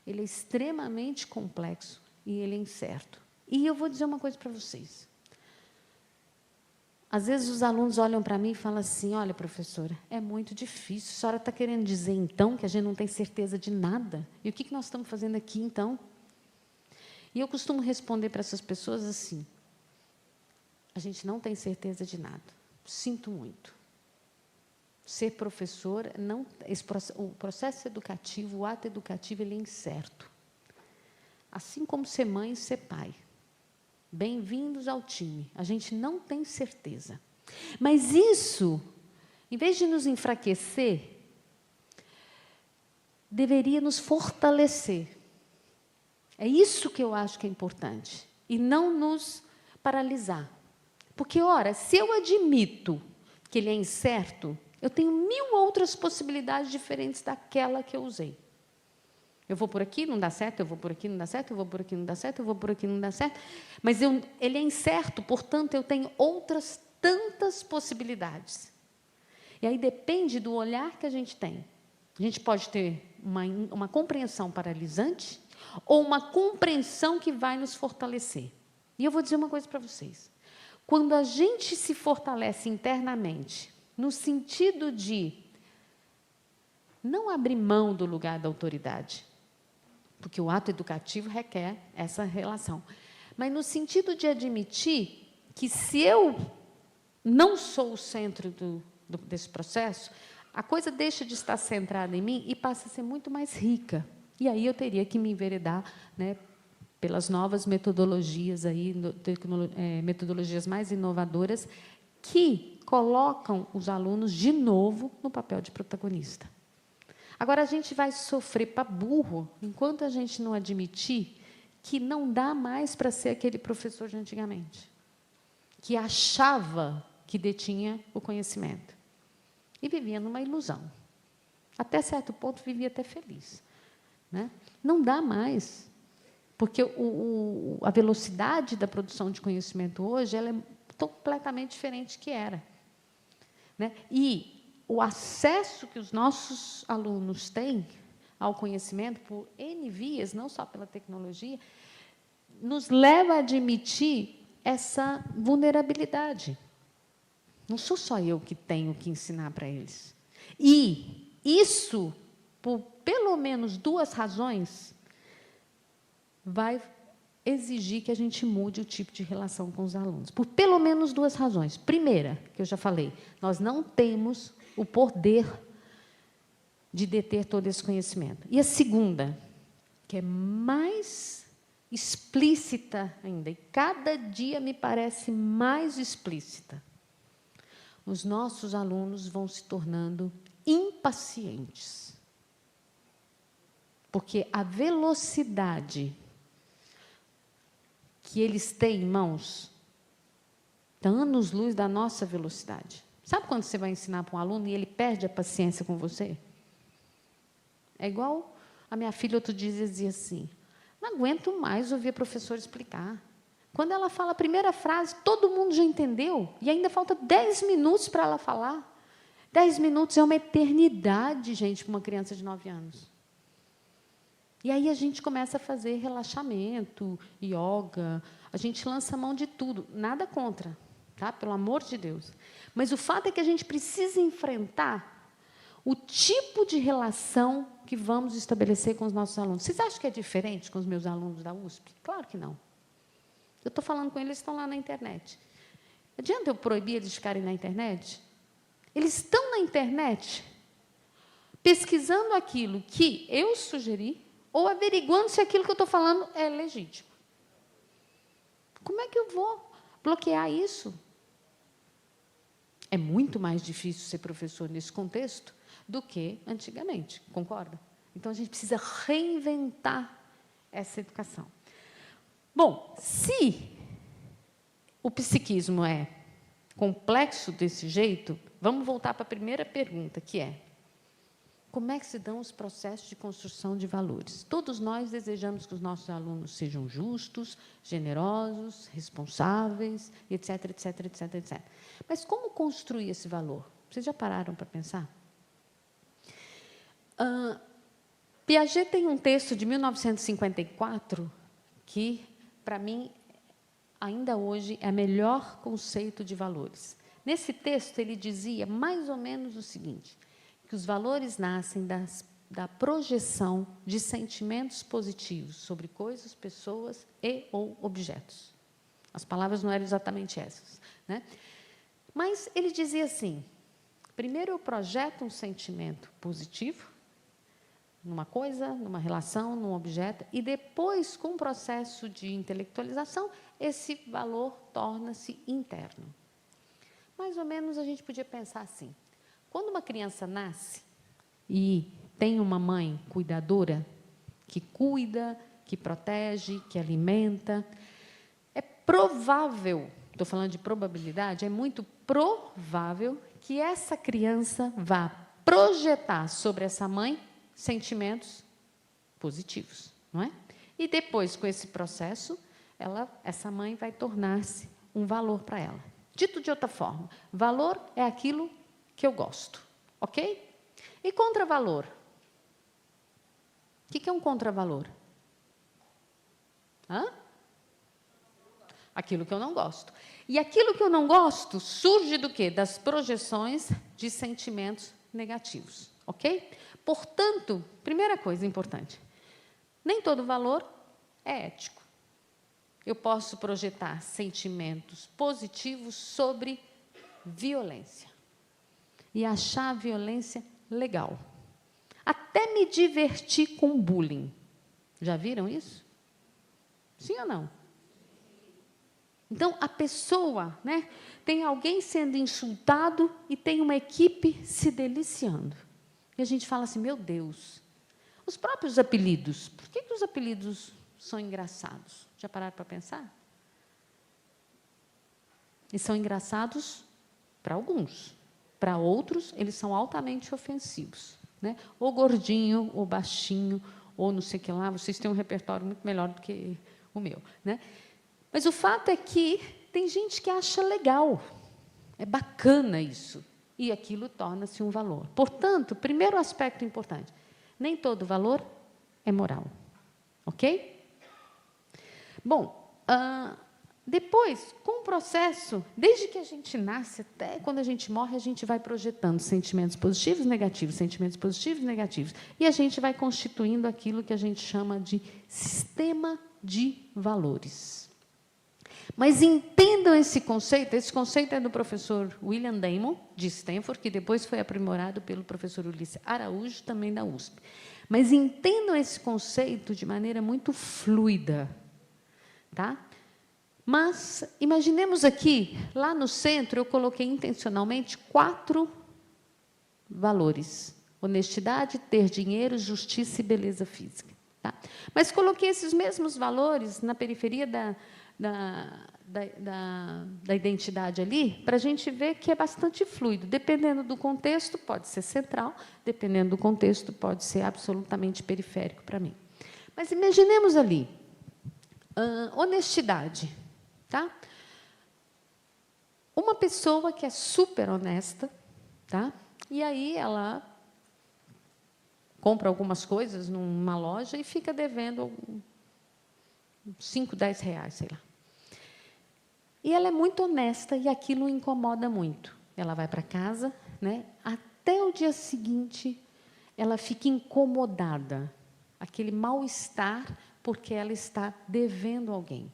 ele é extremamente complexo e ele é incerto. E eu vou dizer uma coisa para vocês. Às vezes os alunos olham para mim e falam assim, olha, professora, é muito difícil, a senhora está querendo dizer, então, que a gente não tem certeza de nada? E o que nós estamos fazendo aqui, então? E eu costumo responder para essas pessoas assim, a gente não tem certeza de nada, sinto muito. Ser professor, o processo educativo, o ato educativo, ele é incerto. Assim como ser mãe e ser pai. Bem-vindos ao time. A gente não tem certeza. Mas isso, em vez de nos enfraquecer, deveria nos fortalecer. É isso que eu acho que é importante. E não nos paralisar. Porque, ora, se eu admito que ele é incerto, eu tenho 1000 outras possibilidades diferentes daquela que eu usei. Eu vou por aqui, não dá certo, eu vou por aqui, não dá certo, eu vou por aqui, não dá certo, eu vou por aqui, não dá certo. Mas ele é incerto, portanto, eu tenho outras tantas possibilidades. E aí depende do olhar que a gente tem. A gente pode ter uma compreensão paralisante ou uma compreensão que vai nos fortalecer. E eu vou dizer uma coisa para vocês. Quando a gente se fortalece internamente, no sentido de não abrir mão do lugar da autoridade, porque o ato educativo requer essa relação. Mas no sentido de admitir que se eu não sou o centro desse processo, a coisa deixa de estar centrada em mim e passa a ser muito mais rica. E aí eu teria que me enveredar, né, pelas novas metodologias, metodologias mais inovadoras, que colocam os alunos, de novo, no papel de protagonista. Agora, a gente vai sofrer para burro enquanto a gente não admitir que não dá mais para ser aquele professor de antigamente, que achava que detinha o conhecimento e vivia numa ilusão. Até certo ponto, vivia até feliz. Né? Não dá mais, porque a velocidade da produção de conhecimento hoje ela é completamente diferente do que era. Né? E o acesso que os nossos alunos têm ao conhecimento, por N vias, não só pela tecnologia, nos leva a admitir essa vulnerabilidade. Não sou só eu que tenho que ensinar para eles. E isso, por pelo menos 2 razões, vai exigir que a gente mude o tipo de relação com os alunos. Por pelo menos 2 razões. Primeira, que eu já falei, nós não temos o poder de deter todo esse conhecimento. E a segunda, que é mais explícita ainda, e cada dia me parece mais explícita, os nossos alunos vão se tornando impacientes. Porque a velocidade que eles têm em mãos está anos-luz da nossa velocidade. Sabe quando você vai ensinar para um aluno e ele perde a paciência com você? É igual a minha filha outro dia dizia assim, não aguento mais ouvir a professora explicar. Quando ela fala a primeira frase, todo mundo já entendeu, e ainda falta 10 minutos para ela falar. 10 minutos é uma eternidade, gente, para uma criança de 9 anos. E aí a gente começa a fazer relaxamento, yoga, a gente lança a mão de tudo, nada contra, tá? Pelo amor de Deus. Mas o fato é que a gente precisa enfrentar o tipo de relação que vamos estabelecer com os nossos alunos. Vocês acham que é diferente com os meus alunos da USP? Claro que não. Eu estou falando com eles, eles estão lá na internet. Adianta eu proibir eles de ficarem na internet? Eles estão na internet pesquisando aquilo que eu sugeri ou averiguando se aquilo que eu estou falando é legítimo. Como é que eu vou bloquear isso? É muito mais difícil ser professor nesse contexto do que antigamente, concorda? Então, a gente precisa reinventar essa educação. Bom, se o psiquismo é complexo desse jeito, vamos voltar para a primeira pergunta, que é: como é que se dão os processos de construção de valores? Todos nós desejamos que os nossos alunos sejam justos, generosos, responsáveis, etc, etc, etc, etc. Mas como construir esse valor? Vocês já pararam para pensar? Piaget tem um texto de 1954 que, para mim, ainda hoje é o melhor conceito de valores. Nesse texto, ele dizia mais ou menos o seguinte, que os valores nascem da projeção de sentimentos positivos sobre coisas, pessoas e ou objetos. As palavras não eram exatamente essas, né? Mas ele dizia assim, primeiro eu projeto um sentimento positivo numa coisa, numa relação, num objeto, e depois, com o processo de intelectualização, esse valor torna-se interno. Mais ou menos a gente podia pensar assim, quando uma criança nasce e tem uma mãe cuidadora, que cuida, que protege, que alimenta, é provável, estou falando de probabilidade, é muito provável que essa criança vá projetar sobre essa mãe sentimentos positivos, não é? E depois, com esse processo, essa mãe vai tornar-se um valor para ela. Dito de outra forma, valor é aquilo que eu gosto, ok? E contravalor? O que é um contravalor? Aquilo que eu não gosto. E aquilo que eu não gosto surge do quê? Das projeções de sentimentos negativos, ok? Portanto, primeira coisa importante, nem todo valor é ético. Eu posso projetar sentimentos positivos sobre violência e achar a violência legal. Até me divertir com bullying. Já viram isso? Sim ou não? Então, a pessoa, né, tem alguém sendo insultado e tem uma equipe se deliciando. E a gente fala assim, meu Deus, os próprios apelidos, por que os apelidos são engraçados? Já pararam para pensar? E são engraçados para alguns. Para outros, eles são altamente ofensivos, né? Ou gordinho, ou baixinho, ou não sei o que lá. Vocês têm um repertório muito melhor do que o meu, né? Mas o fato é que tem gente que acha legal. É bacana isso. E aquilo torna-se um valor. Portanto, primeiro aspecto importante, nem todo valor é moral. Ok? Bom, depois, com o processo, desde que a gente nasce até quando a gente morre, a gente vai projetando sentimentos positivos e negativos, sentimentos positivos e negativos. E a gente vai constituindo aquilo que a gente chama de sistema de valores. Mas entendam esse conceito é do professor William Damon, de Stanford, que depois foi aprimorado pelo professor Ulisses Araújo, também da USP. Mas entendam esse conceito de maneira muito fluida, tá? Mas imaginemos aqui, lá no centro, eu coloquei intencionalmente 4 valores: honestidade, ter dinheiro, justiça e beleza física. Tá? Mas coloquei esses mesmos valores na periferia da identidade ali, para a gente ver que é bastante fluido. Dependendo do contexto, pode ser central, dependendo do contexto, pode ser absolutamente periférico para mim. Mas imaginemos ali, honestidade. Tá? Uma pessoa que é super honesta, tá? E aí ela compra algumas coisas numa loja e fica devendo 5, 10 reais, sei lá. E ela é muito honesta e aquilo incomoda muito. Ela vai para casa, né? Até o dia seguinte, ela fica incomodada, aquele mal-estar, porque ela está devendo alguém.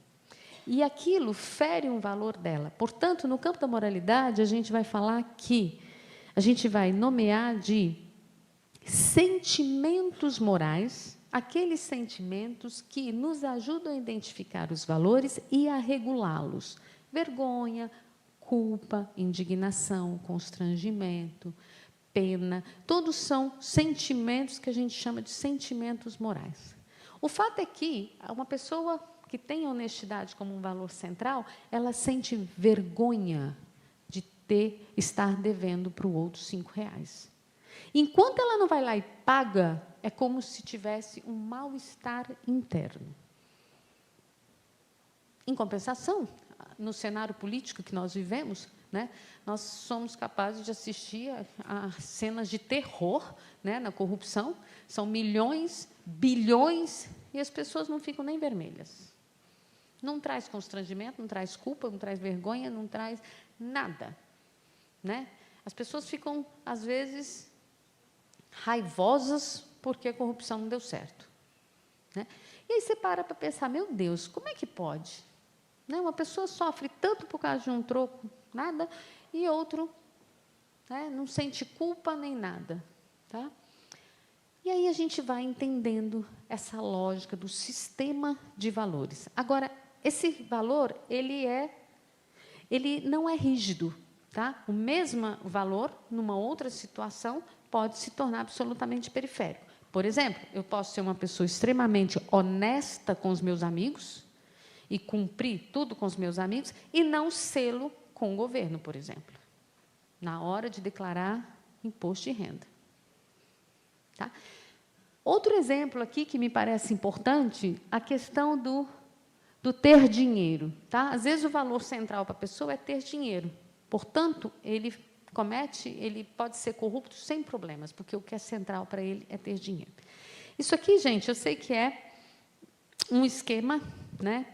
E aquilo fere um valor dela. Portanto, no campo da moralidade, a gente vai falar que a gente vai nomear de sentimentos morais, aqueles sentimentos que nos ajudam a identificar os valores e a regulá-los. Vergonha, culpa, indignação, constrangimento, pena, todos são sentimentos que a gente chama de sentimentos morais. O fato é que uma pessoa que tem honestidade como um valor central, ela sente vergonha de estar devendo para o outro 5 reais. Enquanto ela não vai lá e paga, é como se tivesse um mal-estar interno. Em compensação, no cenário político que nós vivemos, né, nós somos capazes de assistir a cenas de terror, né, na corrupção. São milhões, bilhões, e as pessoas não ficam nem vermelhas. Não traz constrangimento, não traz culpa, não traz vergonha, não traz nada. né? As pessoas ficam, às vezes, raivosas porque a corrupção não deu certo, né? E aí você para pensar, meu Deus, como é que pode? Né? Uma pessoa sofre tanto por causa de um troco, nada, e outro, né, não sente culpa nem nada, tá? E aí a gente vai entendendo essa lógica do sistema de valores. Agora, esse valor, ele não é rígido, tá? O mesmo valor, numa outra situação, pode se tornar absolutamente periférico. Por exemplo, eu posso ser uma pessoa extremamente honesta com os meus amigos e cumprir tudo com os meus amigos e não sê-lo com o governo, por exemplo, na hora de declarar imposto de renda. Tá? Outro exemplo aqui que me parece importante, a questão do ter dinheiro. Tá? Às vezes, o valor central para a pessoa é ter dinheiro. Portanto, ele pode ser corrupto sem problemas, porque o que é central para ele é ter dinheiro. Isso aqui, gente, eu sei que é um esquema, né,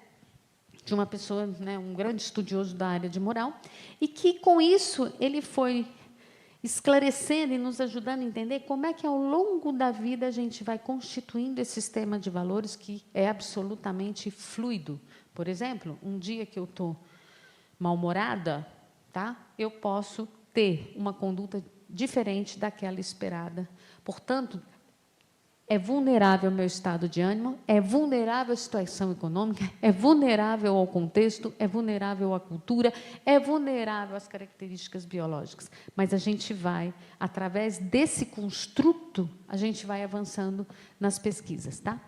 de uma pessoa, né, um grande estudioso da área de moral, e que, com isso, ele foi esclarecendo e nos ajudando a entender como é que, ao longo da vida, a gente vai constituindo esse sistema de valores que é absolutamente fluido. Por exemplo, um dia que eu estou mal-humorada, tá, eu posso ter uma conduta diferente daquela esperada. Portanto, é vulnerável ao meu estado de ânimo, é vulnerável à situação econômica, é vulnerável ao contexto, é vulnerável à cultura, é vulnerável às características biológicas. Mas a gente vai, através desse construto, a gente vai avançando nas pesquisas, tá?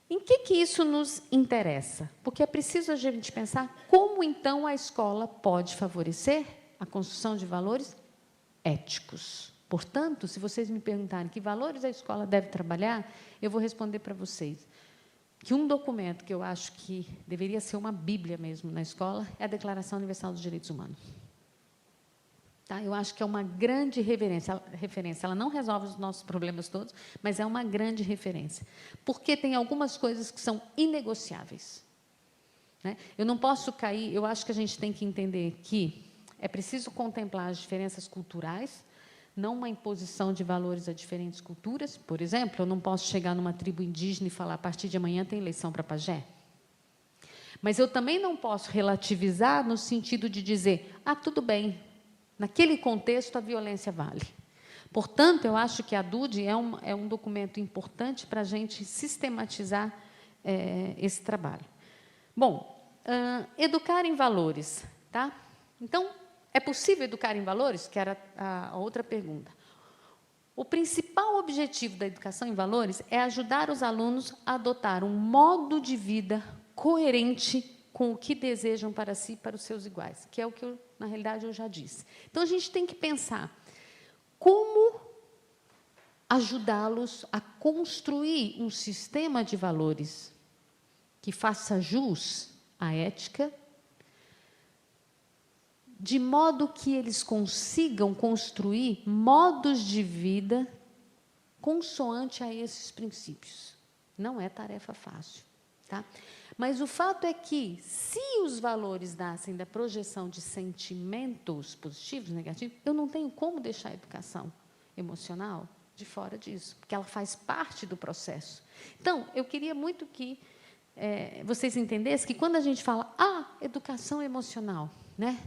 Em que isso nos interessa? Porque é preciso a gente pensar como, então, a escola pode favorecer a construção de valores éticos. Portanto, se vocês me perguntarem que valores a escola deve trabalhar, eu vou responder para vocês que um documento que eu acho que deveria ser uma bíblia mesmo na escola é a Declaração Universal dos Direitos Humanos. Tá? Eu acho que é uma grande referência. Ela não resolve os nossos problemas todos, mas é uma grande referência. Porque tem algumas coisas que são inegociáveis. Né? Eu não posso cair, eu acho que a gente tem que entender que é preciso contemplar as diferenças culturais, não uma imposição de valores a diferentes culturas. Por exemplo, eu não posso chegar numa tribo indígena e falar, a partir de amanhã tem eleição para pajé. Mas eu também não posso relativizar no sentido de dizer, tudo bem, naquele contexto a violência vale. Portanto, eu acho que a DUD é um documento importante para a gente sistematizar esse trabalho. Bom, educar em valores. Tá? Então, é possível educar em valores? Que era a outra pergunta. O principal objetivo da educação em valores é ajudar os alunos a adotar um modo de vida coerente com o que desejam para si e para os seus iguais, que é o que, na realidade, eu já disse. Então, a gente tem que pensar como ajudá-los a construir um sistema de valores que faça jus à ética, de modo que eles consigam construir modos de vida consoante a esses princípios. Não é tarefa fácil, tá? Mas o fato é que, se os valores nascem da projeção de sentimentos positivos, negativos, eu não tenho como deixar a educação emocional de fora disso, porque ela faz parte do processo. Então, eu queria muito que vocês entendessem que, quando a gente fala, educação emocional, né?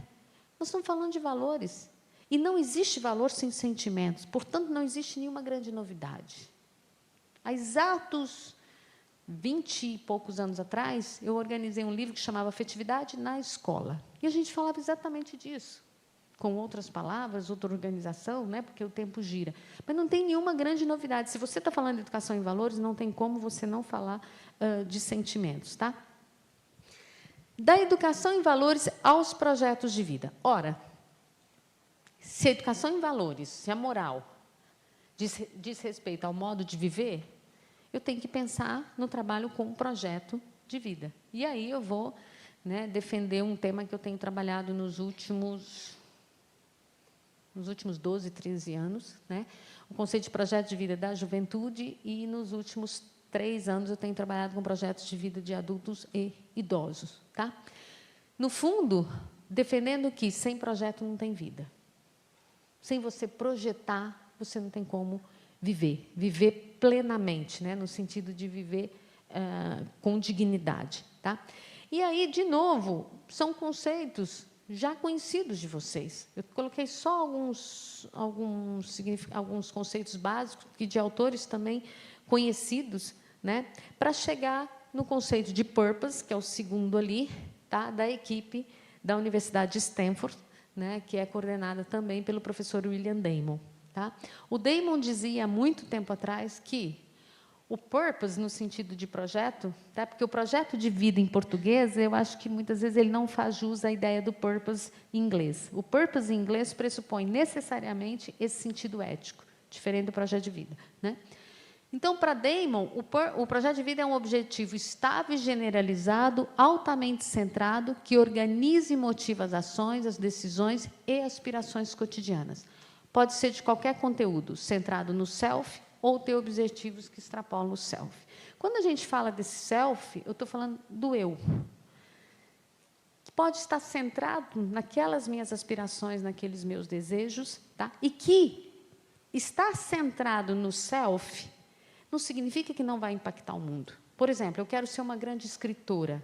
Nós estamos falando de valores. E não existe valor sem sentimentos. Portanto, não existe nenhuma grande novidade. Há exatos 20 e poucos anos atrás, eu organizei um livro que chamava Afetividade na Escola. E a gente falava exatamente disso. Com outras palavras, outra organização, né, porque o tempo gira. Mas não tem nenhuma grande novidade. Se você está falando de educação em valores, não tem como você não falar de sentimentos. Tá? Da educação em valores aos projetos de vida. Ora, se a educação em valores, se a moral diz respeito ao modo de viver, eu tenho que pensar no trabalho com um projeto de vida. E aí eu vou, né, defender um tema que eu tenho trabalhado nos últimos 12, 13 anos, né? O conceito de projeto de vida da juventude, e nos últimos 3 anos eu tenho trabalhado com projetos de vida de adultos e idosos. Tá? No fundo, defendendo que sem projeto não tem vida. sem você projetar, você não tem como viver plenamente, né? No sentido de viver com dignidade. Tá? E aí, de novo, são conceitos já conhecidos de vocês. Eu coloquei só alguns conceitos básicos, que de autores também conhecidos, né? Para chegar no conceito de purpose, que é o segundo ali, tá? Da equipe da Universidade de Stanford, né? Que é coordenada também pelo professor William Damon. Tá? O Damon dizia há muito tempo atrás que o purpose, no sentido de projeto, tá? Porque o projeto de vida em português, eu acho que muitas vezes ele não faz jus à ideia do purpose em inglês. O purpose em inglês pressupõe necessariamente esse sentido ético, diferente do projeto de vida. Né? Então, para Damon, o projeto de vida é um objetivo estável e generalizado, altamente centrado, que organiza e motiva as ações, as decisões e aspirações cotidianas. Pode ser de qualquer conteúdo, centrado no self, ou ter objetivos que extrapolam o self. Quando a gente fala desse self, eu estou falando do eu. Que pode estar centrado naquelas minhas aspirações, naqueles meus desejos, tá? E que estar centrado no self não significa que não vai impactar o mundo. Por exemplo, eu quero ser uma grande escritora.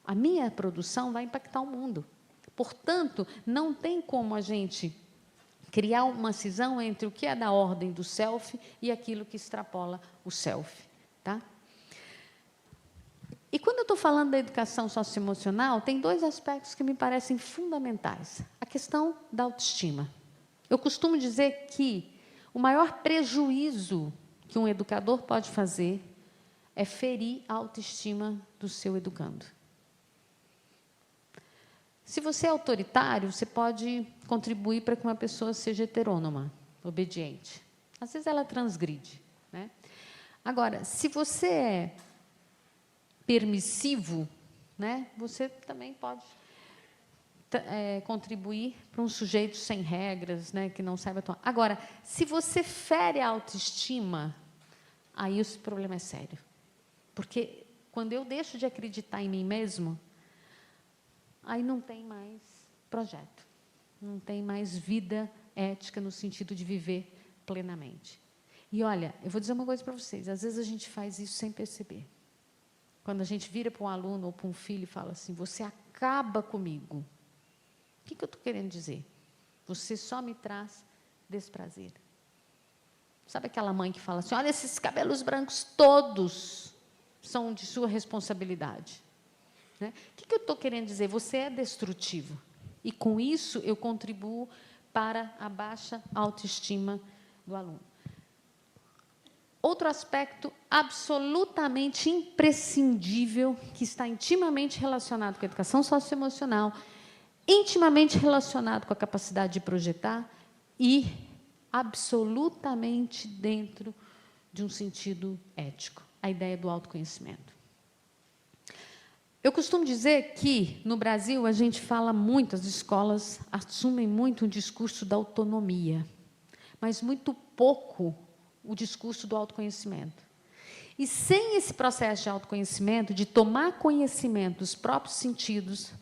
A minha produção vai impactar o mundo. Portanto, não tem como a gente criar uma cisão entre o que é da ordem do self e aquilo que extrapola o self. Tá? E quando eu estou falando da educação socioemocional, tem dois aspectos que me parecem fundamentais. A questão da autoestima. Eu costumo dizer que o maior prejuízo que um educador pode fazer é ferir a autoestima do seu educando. Se você é autoritário, você pode contribuir para que uma pessoa seja heterônoma, obediente. Às vezes ela transgride. Né? Agora, se você é permissivo, né, você também pode contribuir para um sujeito sem regras, né, que não saiba atuar. Agora, se você fere a autoestima, aí o problema é sério. Porque quando eu deixo de acreditar em mim mesmo, aí não tem mais projeto, não tem mais vida ética no sentido de viver plenamente. E, olha, eu vou dizer uma coisa para vocês, às vezes a gente faz isso sem perceber. Quando a gente vira para um aluno ou para um filho e fala assim, você acaba comigo. O que eu estou querendo dizer? Você só me traz desprazer. Sabe aquela mãe que fala assim, olha, esses cabelos brancos todos são de sua responsabilidade. Né? O que eu estou querendo dizer? Você é destrutivo. E, com isso, eu contribuo para a baixa autoestima do aluno. Outro aspecto absolutamente imprescindível, que está intimamente relacionado com a educação socioemocional, intimamente relacionado com a capacidade de projetar e absolutamente dentro de um sentido ético, a ideia do autoconhecimento. Eu costumo dizer que, no Brasil, a gente fala muito, as escolas assumem muito o discurso da autonomia, mas muito pouco o discurso do autoconhecimento. E sem esse processo de autoconhecimento, de tomar conhecimento dos próprios sentidos,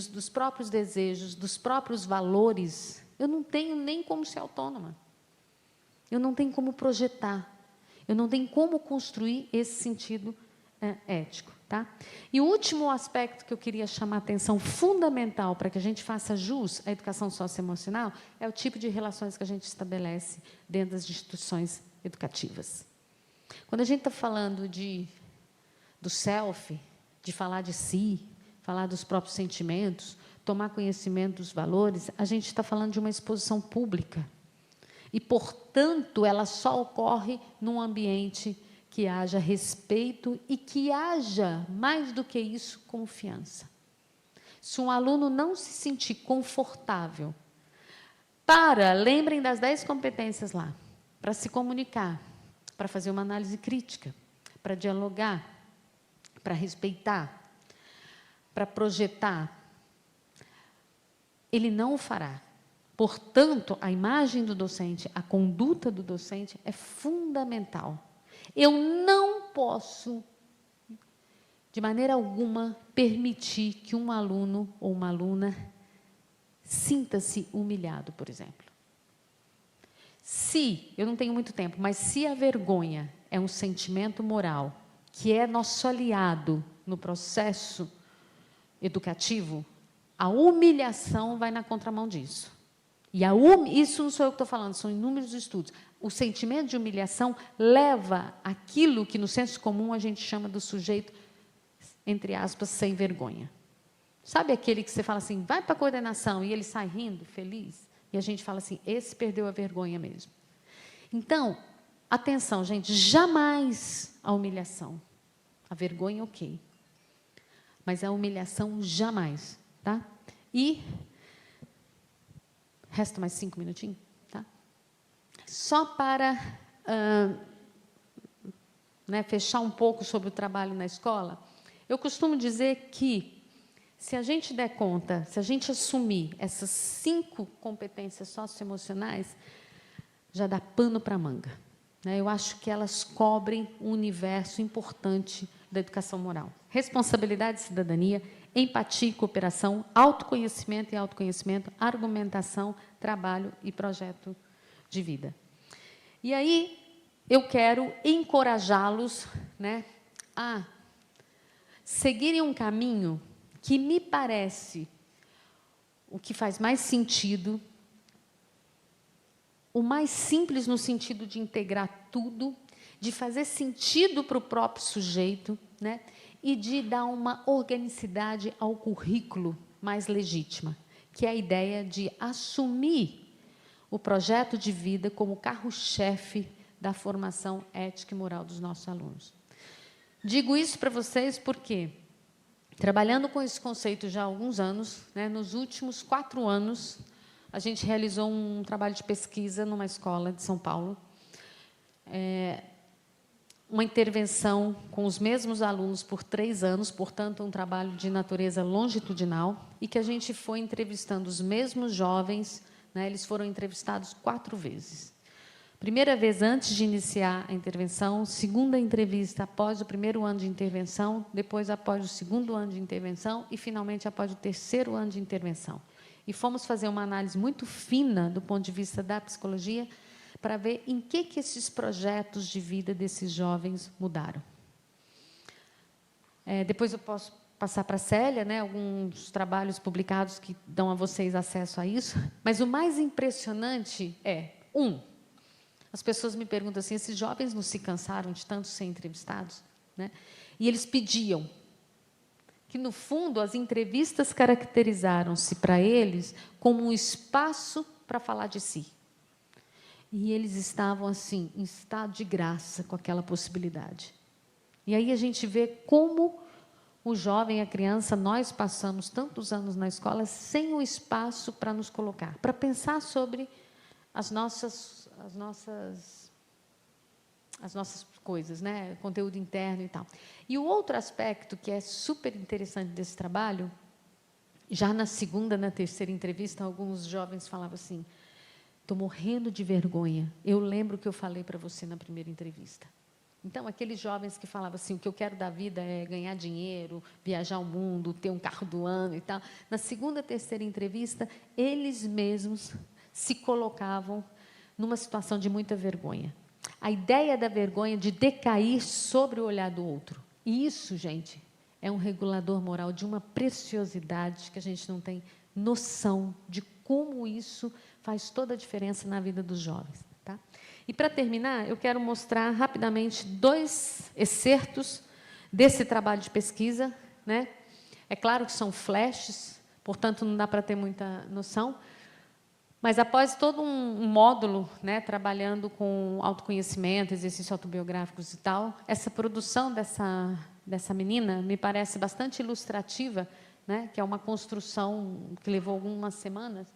dos próprios desejos, dos próprios valores, eu não tenho nem como ser autônoma. Eu não tenho como projetar. Eu não tenho como construir esse sentido ético. Tá? E o último aspecto que eu queria chamar a atenção, fundamental para que a gente faça jus à educação socioemocional, é o tipo de relações que a gente estabelece dentro das instituições educativas. Quando a gente está falando do self, de falar de si, falar dos próprios sentimentos, tomar conhecimento dos valores, a gente está falando de uma exposição pública. E, portanto, ela só ocorre num ambiente que haja respeito e que haja, mais do que isso, confiança. Se um aluno não se sentir confortável lembrem das 10 competências lá, para se comunicar, para fazer uma análise crítica, para dialogar, para respeitar, para projetar, ele não o fará. Portanto, a imagem do docente, a conduta do docente é fundamental. Eu não posso, de maneira alguma, permitir que um aluno ou uma aluna Sinta-se humilhado, por exemplo. Se, eu não tenho muito tempo, mas se a vergonha é um sentimento moral que é nosso aliado no processo educativo, a humilhação vai na contramão disso. E isso não sou eu que estou falando, são inúmeros estudos. O sentimento de humilhação leva aquilo que no senso comum a gente chama do sujeito, entre aspas, sem vergonha. Sabe aquele que você fala assim, vai para a coordenação, e ele sai rindo, feliz? E a gente fala assim, esse perdeu a vergonha mesmo. Então, atenção, gente, jamais a humilhação. A vergonha, ok. Mas a humilhação, jamais, tá? E, resta mais 5 minutinhos, tá? Só para fechar um pouco sobre o trabalho na escola, eu costumo dizer que, se a gente der conta, se a gente assumir essas 5 competências socioemocionais, já dá pano para a manga. Eu acho que elas cobrem um universo importante da educação moral. Responsabilidade e cidadania, empatia e cooperação, autoconhecimento e autoconhecimento, argumentação, trabalho e projeto de vida. E aí, eu quero encorajá-los, a seguirem um caminho que me parece o que faz mais sentido, o mais simples no sentido de integrar tudo, de fazer sentido para o próprio sujeito, e de dar uma organicidade ao currículo mais legítima, que é a ideia de assumir o projeto de vida como carro-chefe da formação ética e moral dos nossos alunos. Digo isso para vocês porque, trabalhando com esse conceito já há alguns anos, nos últimos 4 anos, a gente realizou um trabalho de pesquisa numa escola de São Paulo, uma intervenção com os mesmos alunos por 3 anos, portanto, um trabalho de natureza longitudinal, e que a gente foi entrevistando os mesmos jovens, eles foram entrevistados 4 vezes. Primeira vez antes de iniciar a intervenção, segunda entrevista após o 1º ano de intervenção, depois após o 2º ano de intervenção e, finalmente, após o 3º ano de intervenção. E fomos fazer uma análise muito fina do ponto de vista da psicologia para ver em que esses projetos de vida desses jovens mudaram. Depois eu posso passar para a Célia, alguns trabalhos publicados que dão a vocês acesso a isso, mas o mais impressionante é, as pessoas me perguntam assim, esses jovens não se cansaram de tanto ser entrevistados? E eles pediam que, no fundo, as entrevistas caracterizaram-se para eles como um espaço para falar de si. E eles estavam, assim, em estado de graça com aquela possibilidade. E aí a gente vê como o jovem, a criança, nós passamos tantos anos na escola sem um espaço para nos colocar, para pensar sobre as nossas coisas, conteúdo interno e tal. E o outro aspecto que é super interessante desse trabalho, já na 2ª, na 3ª entrevista, alguns jovens falavam assim, estou morrendo de vergonha, eu lembro o que eu falei para você na 1ª entrevista. Então, aqueles jovens que falavam assim, o que eu quero da vida é ganhar dinheiro, viajar o mundo, ter um carro do ano e tal, na 2ª, 3ª entrevista, eles mesmos se colocavam numa situação de muita vergonha. A ideia da vergonha de decair sobre o olhar do outro. E isso, gente, é um regulador moral de uma preciosidade que a gente não tem noção de como isso faz toda a diferença na vida dos jovens. Tá? E, para terminar, eu quero mostrar rapidamente 2 excertos desse trabalho de pesquisa. É claro que são flashes, portanto, não dá para ter muita noção, mas, após todo um módulo, trabalhando com autoconhecimento, exercícios autobiográficos e tal, essa produção dessa menina me parece bastante ilustrativa, que é uma construção que levou algumas semanas.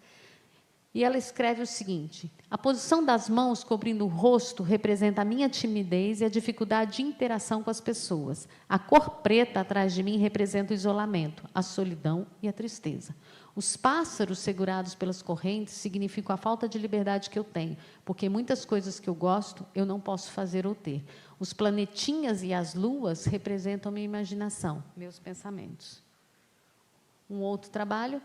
E ela escreve o seguinte, a posição das mãos cobrindo o rosto representa a minha timidez e a dificuldade de interação com as pessoas. A cor preta atrás de mim representa o isolamento, a solidão e a tristeza. Os pássaros segurados pelas correntes significam a falta de liberdade que eu tenho, porque muitas coisas que eu gosto eu não posso fazer ou ter. Os planetinhas e as luas representam minha imaginação, meus pensamentos. Um outro trabalho.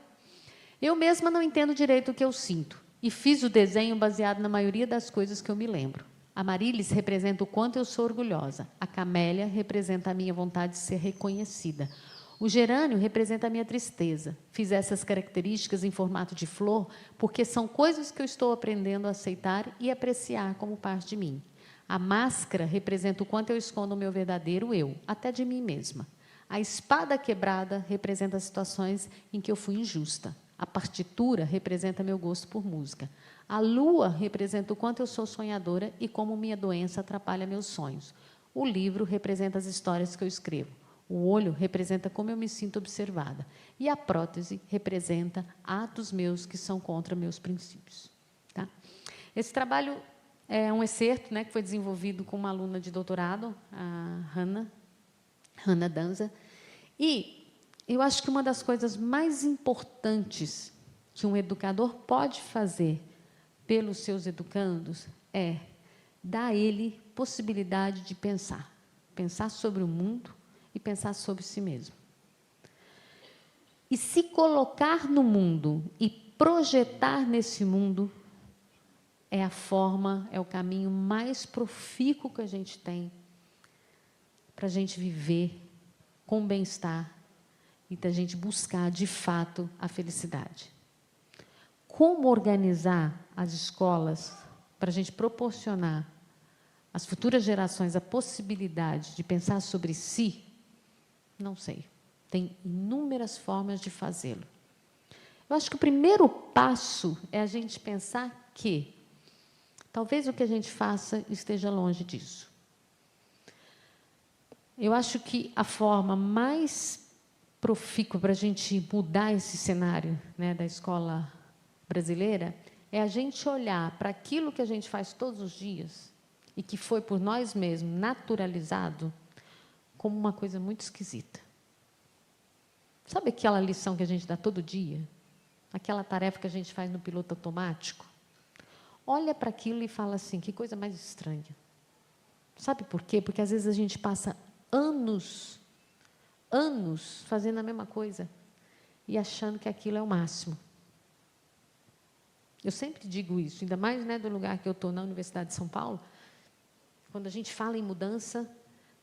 Eu mesma não entendo direito o que eu sinto e fiz o desenho baseado na maioria das coisas que eu me lembro. A Marilis representa o quanto eu sou orgulhosa. A camélia representa a minha vontade de ser reconhecida. O gerânio representa a minha tristeza. Fiz essas características em formato de flor porque são coisas que eu estou aprendendo a aceitar e apreciar como parte de mim. A máscara representa o quanto eu escondo o meu verdadeiro eu, até de mim mesma. A espada quebrada representa as situações em que eu fui injusta. A partitura representa meu gosto por música. A lua representa o quanto eu sou sonhadora e como minha doença atrapalha meus sonhos. O livro representa as histórias que eu escrevo. O olho representa como eu me sinto observada. E a prótese representa atos meus que são contra meus princípios. Tá? Esse trabalho é um excerto, né, que foi desenvolvido com uma aluna de doutorado, a Hannah Danza. E eu acho que uma das coisas mais importantes que um educador pode fazer pelos seus educandos é dar a ele possibilidade de pensar. Pensar sobre o mundo e pensar sobre si mesmo. E se colocar no mundo e projetar nesse mundo é a forma, é o caminho mais profícuo que a gente tem para a gente viver com bem-estar e da gente buscar, de fato, a felicidade. Como organizar as escolas para a gente proporcionar às futuras gerações a possibilidade de pensar sobre si? Não sei. Tem inúmeras formas de fazê-lo. Eu acho que o primeiro passo é a gente pensar que talvez o que a gente faça esteja longe disso. Eu acho que a forma mais profícua para a gente mudar esse cenário, né, da escola brasileira é a gente olhar para aquilo que a gente faz todos os dias e que foi por nós mesmos naturalizado como uma coisa muito esquisita. Sabe aquela lição que a gente dá todo dia? Aquela tarefa que a gente faz no piloto automático? Olha para aquilo e fala assim, que coisa mais estranha. Sabe por quê? Porque às vezes a gente passa anos fazendo a mesma coisa e achando que aquilo é o máximo. Eu sempre digo isso, ainda mais, né, do lugar que eu estou, na Universidade de São Paulo, quando a gente fala em mudança,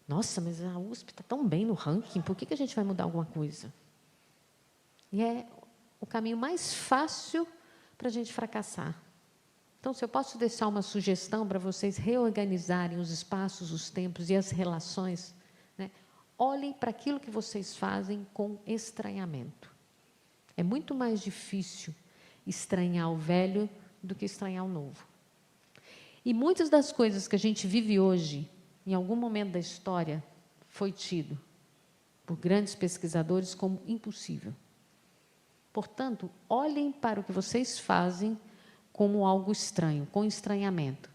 nossa, mas a USP está tão bem no ranking, por que a gente vai mudar alguma coisa? E é o caminho mais fácil para a gente fracassar. Então, se eu posso deixar uma sugestão para vocês reorganizarem os espaços, os tempos e as relações, né? Olhem para aquilo que vocês fazem com estranhamento. É muito mais difícil estranhar o velho do que estranhar o novo. E muitas das coisas que a gente vive hoje, em algum momento da história, foi tido por grandes pesquisadores como impossível. Portanto, olhem para o que vocês fazem como algo estranho, com estranhamento.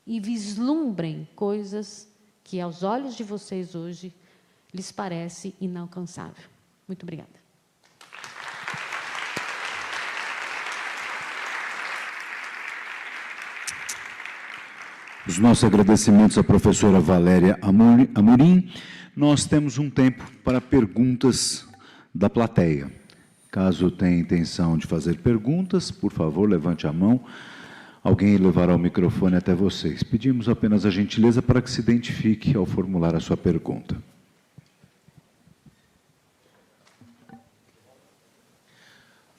E vislumbrem coisas que, aos olhos de vocês hoje, lhes parece inalcançável. Muito obrigada. Os nossos agradecimentos à professora Valéria Amorim. Nós temos um tempo para perguntas da plateia. Caso tenha intenção de fazer perguntas, por favor, levante a mão. Alguém levará o microfone até vocês. Pedimos apenas a gentileza para que se identifique ao formular a sua pergunta.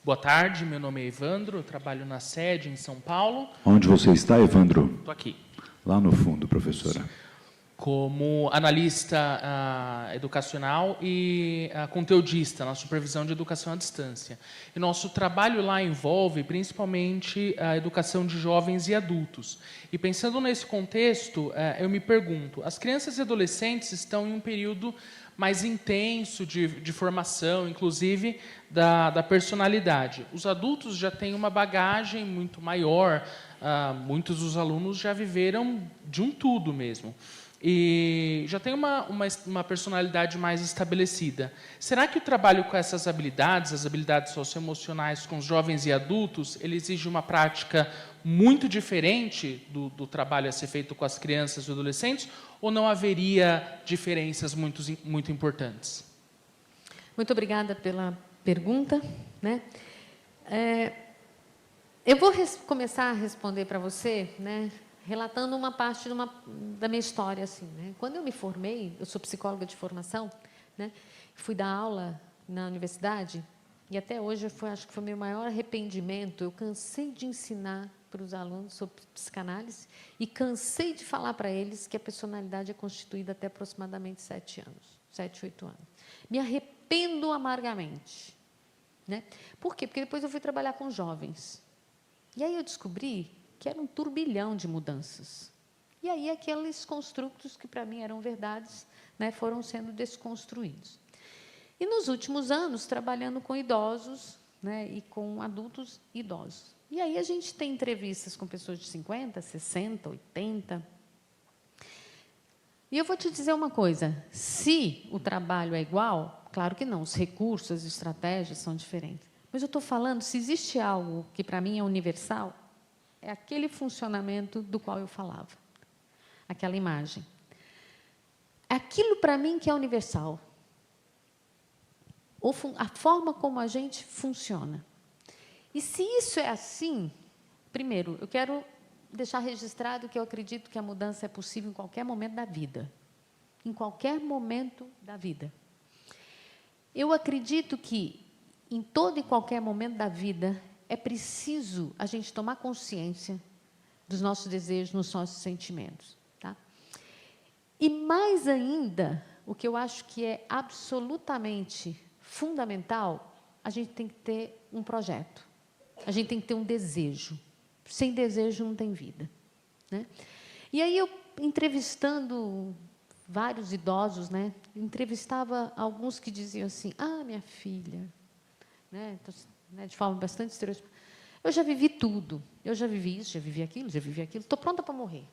Boa tarde, meu nome é Evandro, eu trabalho na sede em São Paulo. Onde você está, Evandro? Estou aqui. Lá no fundo, professora. Como analista educacional e conteudista na supervisão de educação à distância. E nosso trabalho lá envolve principalmente a educação de jovens e adultos. E pensando nesse contexto, eu me pergunto, as crianças e adolescentes estão em um período mais intenso de formação, inclusive da personalidade. Os adultos já têm uma bagagem muito maior, muitos dos alunos já viveram de um tudo mesmo. E já tem uma personalidade mais estabelecida. Será que o trabalho com essas habilidades, as habilidades socioemocionais com os jovens e adultos, ele exige uma prática muito diferente do trabalho a ser feito com as crianças e adolescentes, ou não haveria diferenças muito importantes? Muito obrigada pela pergunta, né? Eu vou começar a responder para você, né, relatando uma parte da minha história. Assim, né? Quando eu me formei, eu sou psicóloga de formação, né, fui dar aula na universidade, e até hoje acho que foi o meu maior arrependimento. Eu cansei de ensinar para os alunos sobre psicanálise e cansei de falar para eles que a personalidade é constituída até aproximadamente 7 anos, 7, 8 anos. Me arrependo amargamente. Né? Por quê? Porque depois eu fui trabalhar com jovens. E aí eu descobri que era um turbilhão de mudanças. E aí aqueles construtos que para mim eram verdades, né, foram sendo desconstruídos. E nos últimos anos, trabalhando com idosos, né, e com adultos idosos. E aí a gente tem entrevistas com pessoas de 50, 60, 80. E eu vou te dizer uma coisa, se o trabalho é igual, claro que não, os recursos, as estratégias são diferentes. Mas eu estou falando, se existe algo que para mim é universal, é aquele funcionamento do qual eu falava, aquela imagem. Aquilo para mim que é universal. A forma como a gente funciona. E se isso é assim, primeiro, eu quero deixar registrado que eu acredito que a mudança é possível em qualquer momento da vida. Em qualquer momento da vida. Eu acredito que, em todo e qualquer momento da vida, é preciso a gente tomar consciência dos nossos desejos, dos nossos sentimentos. Tá? E, mais ainda, o que eu acho que é absolutamente fundamental, a gente tem que ter um projeto. A gente tem que ter um desejo. Sem desejo não tem vida. Né? E aí, eu, entrevistando vários idosos, né, entrevistava alguns que diziam assim, minha filha, né, de forma bastante estereotipada, eu já vivi tudo, eu já vivi isso, já vivi aquilo, estou pronta para morrer,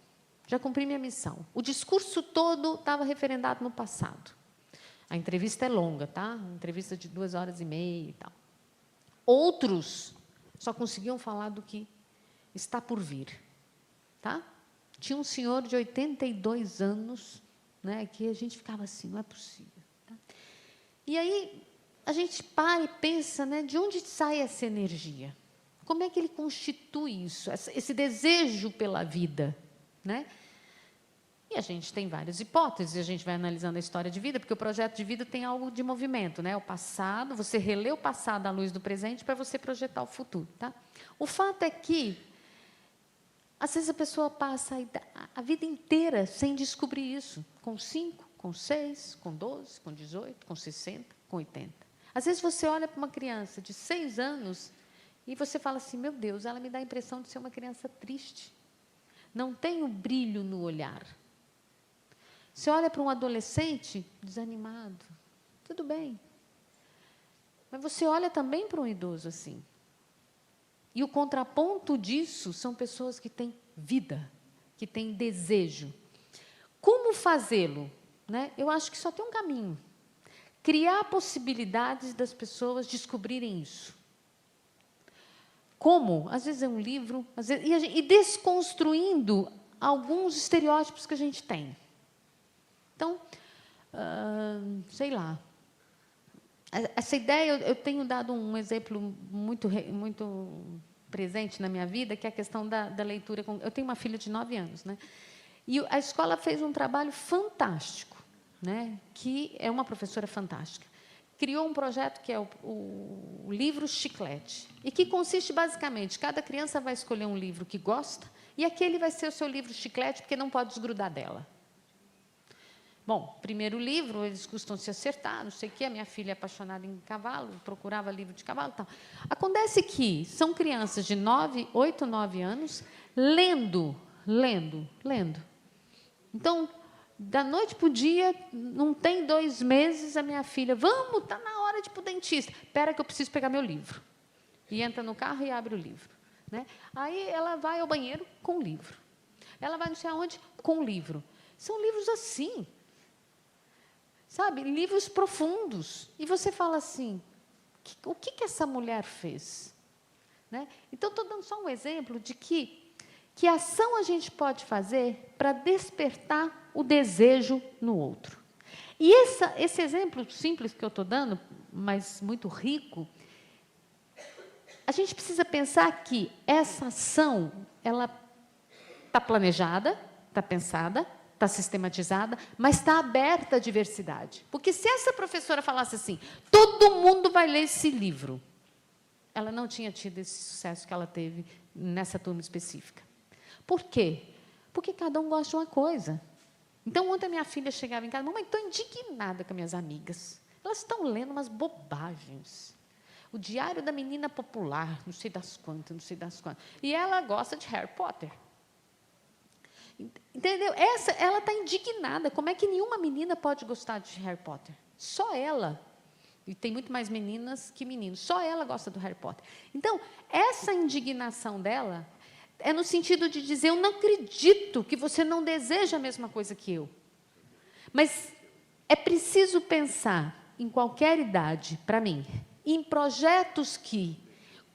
já cumpri minha missão. O discurso todo estava referendado no passado. A entrevista é longa, tá? Uma entrevista de 2h30 e tal. Outros só conseguiam falar do que está por vir. Tá? Tinha um senhor de 82 anos, né, que a gente ficava assim, não é possível. Tá? E aí a gente para e pensa, né, de onde sai essa energia? Como é que ele constitui isso, esse desejo pela vida? Né? E a gente tem várias hipóteses, a gente vai analisando a história de vida, porque o projeto de vida tem algo de movimento, né? O passado, você relê o passado à luz do presente para você projetar o futuro. Tá? O fato é que, às vezes, a pessoa passa a vida inteira sem descobrir isso, com 5, com 6, com 12, com 18, com 60, com 80. Às vezes, você olha para uma criança de 6 anos e você fala assim, meu Deus, ela me dá a impressão de ser uma criança triste. Não tem um brilho no olhar. Você olha para um adolescente desanimado, tudo bem. Mas você olha também para um idoso assim. E o contraponto disso são pessoas que têm vida, que têm desejo. Como fazê-lo? Né? Eu acho que só tem um caminho. Criar possibilidades das pessoas descobrirem isso. Como? Às vezes é um livro, às vezes, e desconstruindo alguns estereótipos que a gente tem. Então, sei lá, essa ideia, eu tenho dado um exemplo muito presente na minha vida, que é a questão da leitura. Eu tenho uma filha de 9 anos, né? E a escola fez um trabalho fantástico, né? Que é uma professora fantástica. Criou um projeto que é o livro chiclete, e que consiste basicamente, cada criança vai escolher um livro que gosta, e aquele vai ser o seu livro chiclete, porque não pode desgrudar dela. Bom, primeiro livro, eles costumam se acertar, não sei o quê, a minha filha é apaixonada em cavalo, procurava livro de cavalo e tal. Acontece que são crianças de 8, 9 anos, lendo. Então, da noite para o dia, não tem 2 meses, a minha filha, vamos, está na hora de ir para o dentista. Espera que eu preciso pegar meu livro. E entra no carro e abre o livro. Né? Aí ela vai ao banheiro com o livro. Ela vai não sei aonde com o livro. São livros assim. Sabe, livros profundos. E você fala assim, o que essa mulher fez? Né? Então, estou dando só um exemplo de que ação a gente pode fazer para despertar o desejo no outro. E esse exemplo simples que eu estou dando, mas muito rico, a gente precisa pensar que essa ação, ela está planejada, está pensada, está sistematizada, mas está aberta à diversidade. Porque se essa professora falasse assim, todo mundo vai ler esse livro, ela não tinha tido esse sucesso que ela teve nessa turma específica. Por quê? Porque cada um gosta de uma coisa. Então, ontem a minha filha chegava em casa, mamãe, estou indignada com as minhas amigas. Elas estão lendo umas bobagens. O Diário da Menina Popular, não sei das quantas, não sei das quantas. E ela gosta de Harry Potter. Entendeu? Ela está indignada. Como é que nenhuma menina pode gostar de Harry Potter? Só ela. E tem muito mais meninas que meninos. Só ela gosta do Harry Potter. Então, essa indignação dela é no sentido de dizer, eu não acredito que você não deseja a mesma coisa que eu. Mas é preciso pensar, em qualquer idade, para mim, em projetos que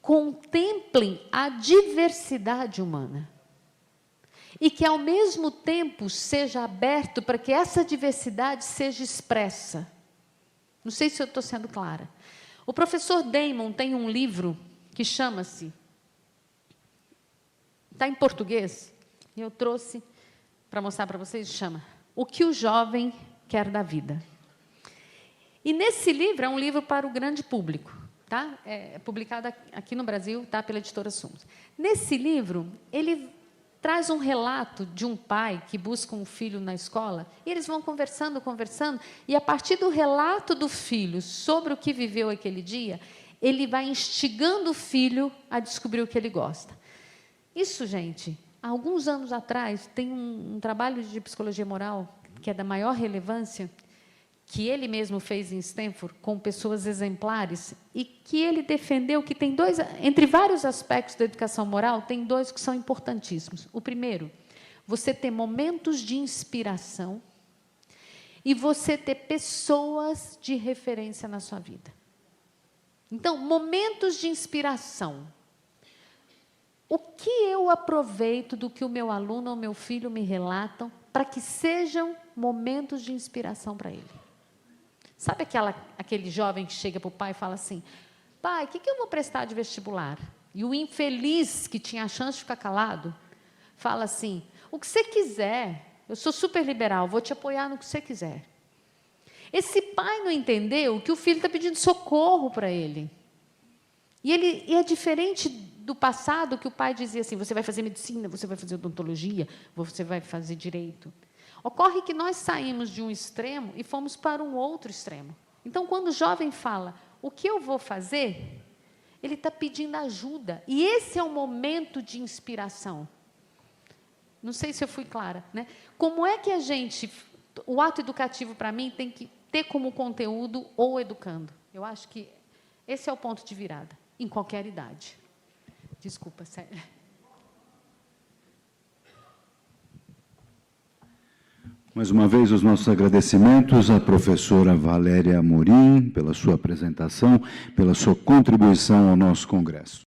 contemplem a diversidade humana. E que, ao mesmo tempo, seja aberto para que essa diversidade seja expressa. Não sei se eu estou sendo clara. O professor Damon tem um livro que chama-se, está em português, e eu trouxe para mostrar para vocês, chama O que o Jovem Quer da Vida. E nesse livro, é um livro para o grande público, tá? É publicado aqui no Brasil, tá? Pela editora Sumos. Nesse livro, ele traz um relato de um pai que busca um filho na escola, e eles vão conversando, e a partir do relato do filho sobre o que viveu aquele dia, ele vai instigando o filho a descobrir o que ele gosta. Isso, gente, há alguns anos atrás, tem um trabalho de psicologia moral, que é da maior relevância, que ele mesmo fez em Stanford, com pessoas exemplares, e que ele defendeu que tem dois, entre vários aspectos da educação moral, tem dois que são importantíssimos. O primeiro, você ter momentos de inspiração e você ter pessoas de referência na sua vida. Então, momentos de inspiração. O que eu aproveito do que o meu aluno ou meu filho me relatam para que sejam momentos de inspiração para ele? Sabe aquele jovem que chega para o pai e fala assim, pai, o que eu vou prestar de vestibular? E o infeliz, que tinha a chance de ficar calado, fala assim, o que você quiser, eu sou super liberal, vou te apoiar no que você quiser. Esse pai não entendeu que o filho está pedindo socorro para ele. E é diferente do passado, que o pai dizia assim, você vai fazer medicina, você vai fazer odontologia, você vai fazer direito. Ocorre que nós saímos de um extremo e fomos para um outro extremo. Então, quando o jovem fala, o que eu vou fazer? Ele está pedindo ajuda. E esse é um momento de inspiração. Não sei se eu fui clara, né? Como é que a gente... O ato educativo, para mim, tem que ter como conteúdo ou educando. Eu acho que esse é o ponto de virada, em qualquer idade. Desculpa, sério. Mais uma vez, os nossos agradecimentos à professora Valéria Amorim pela sua apresentação, pela sua contribuição ao nosso congresso.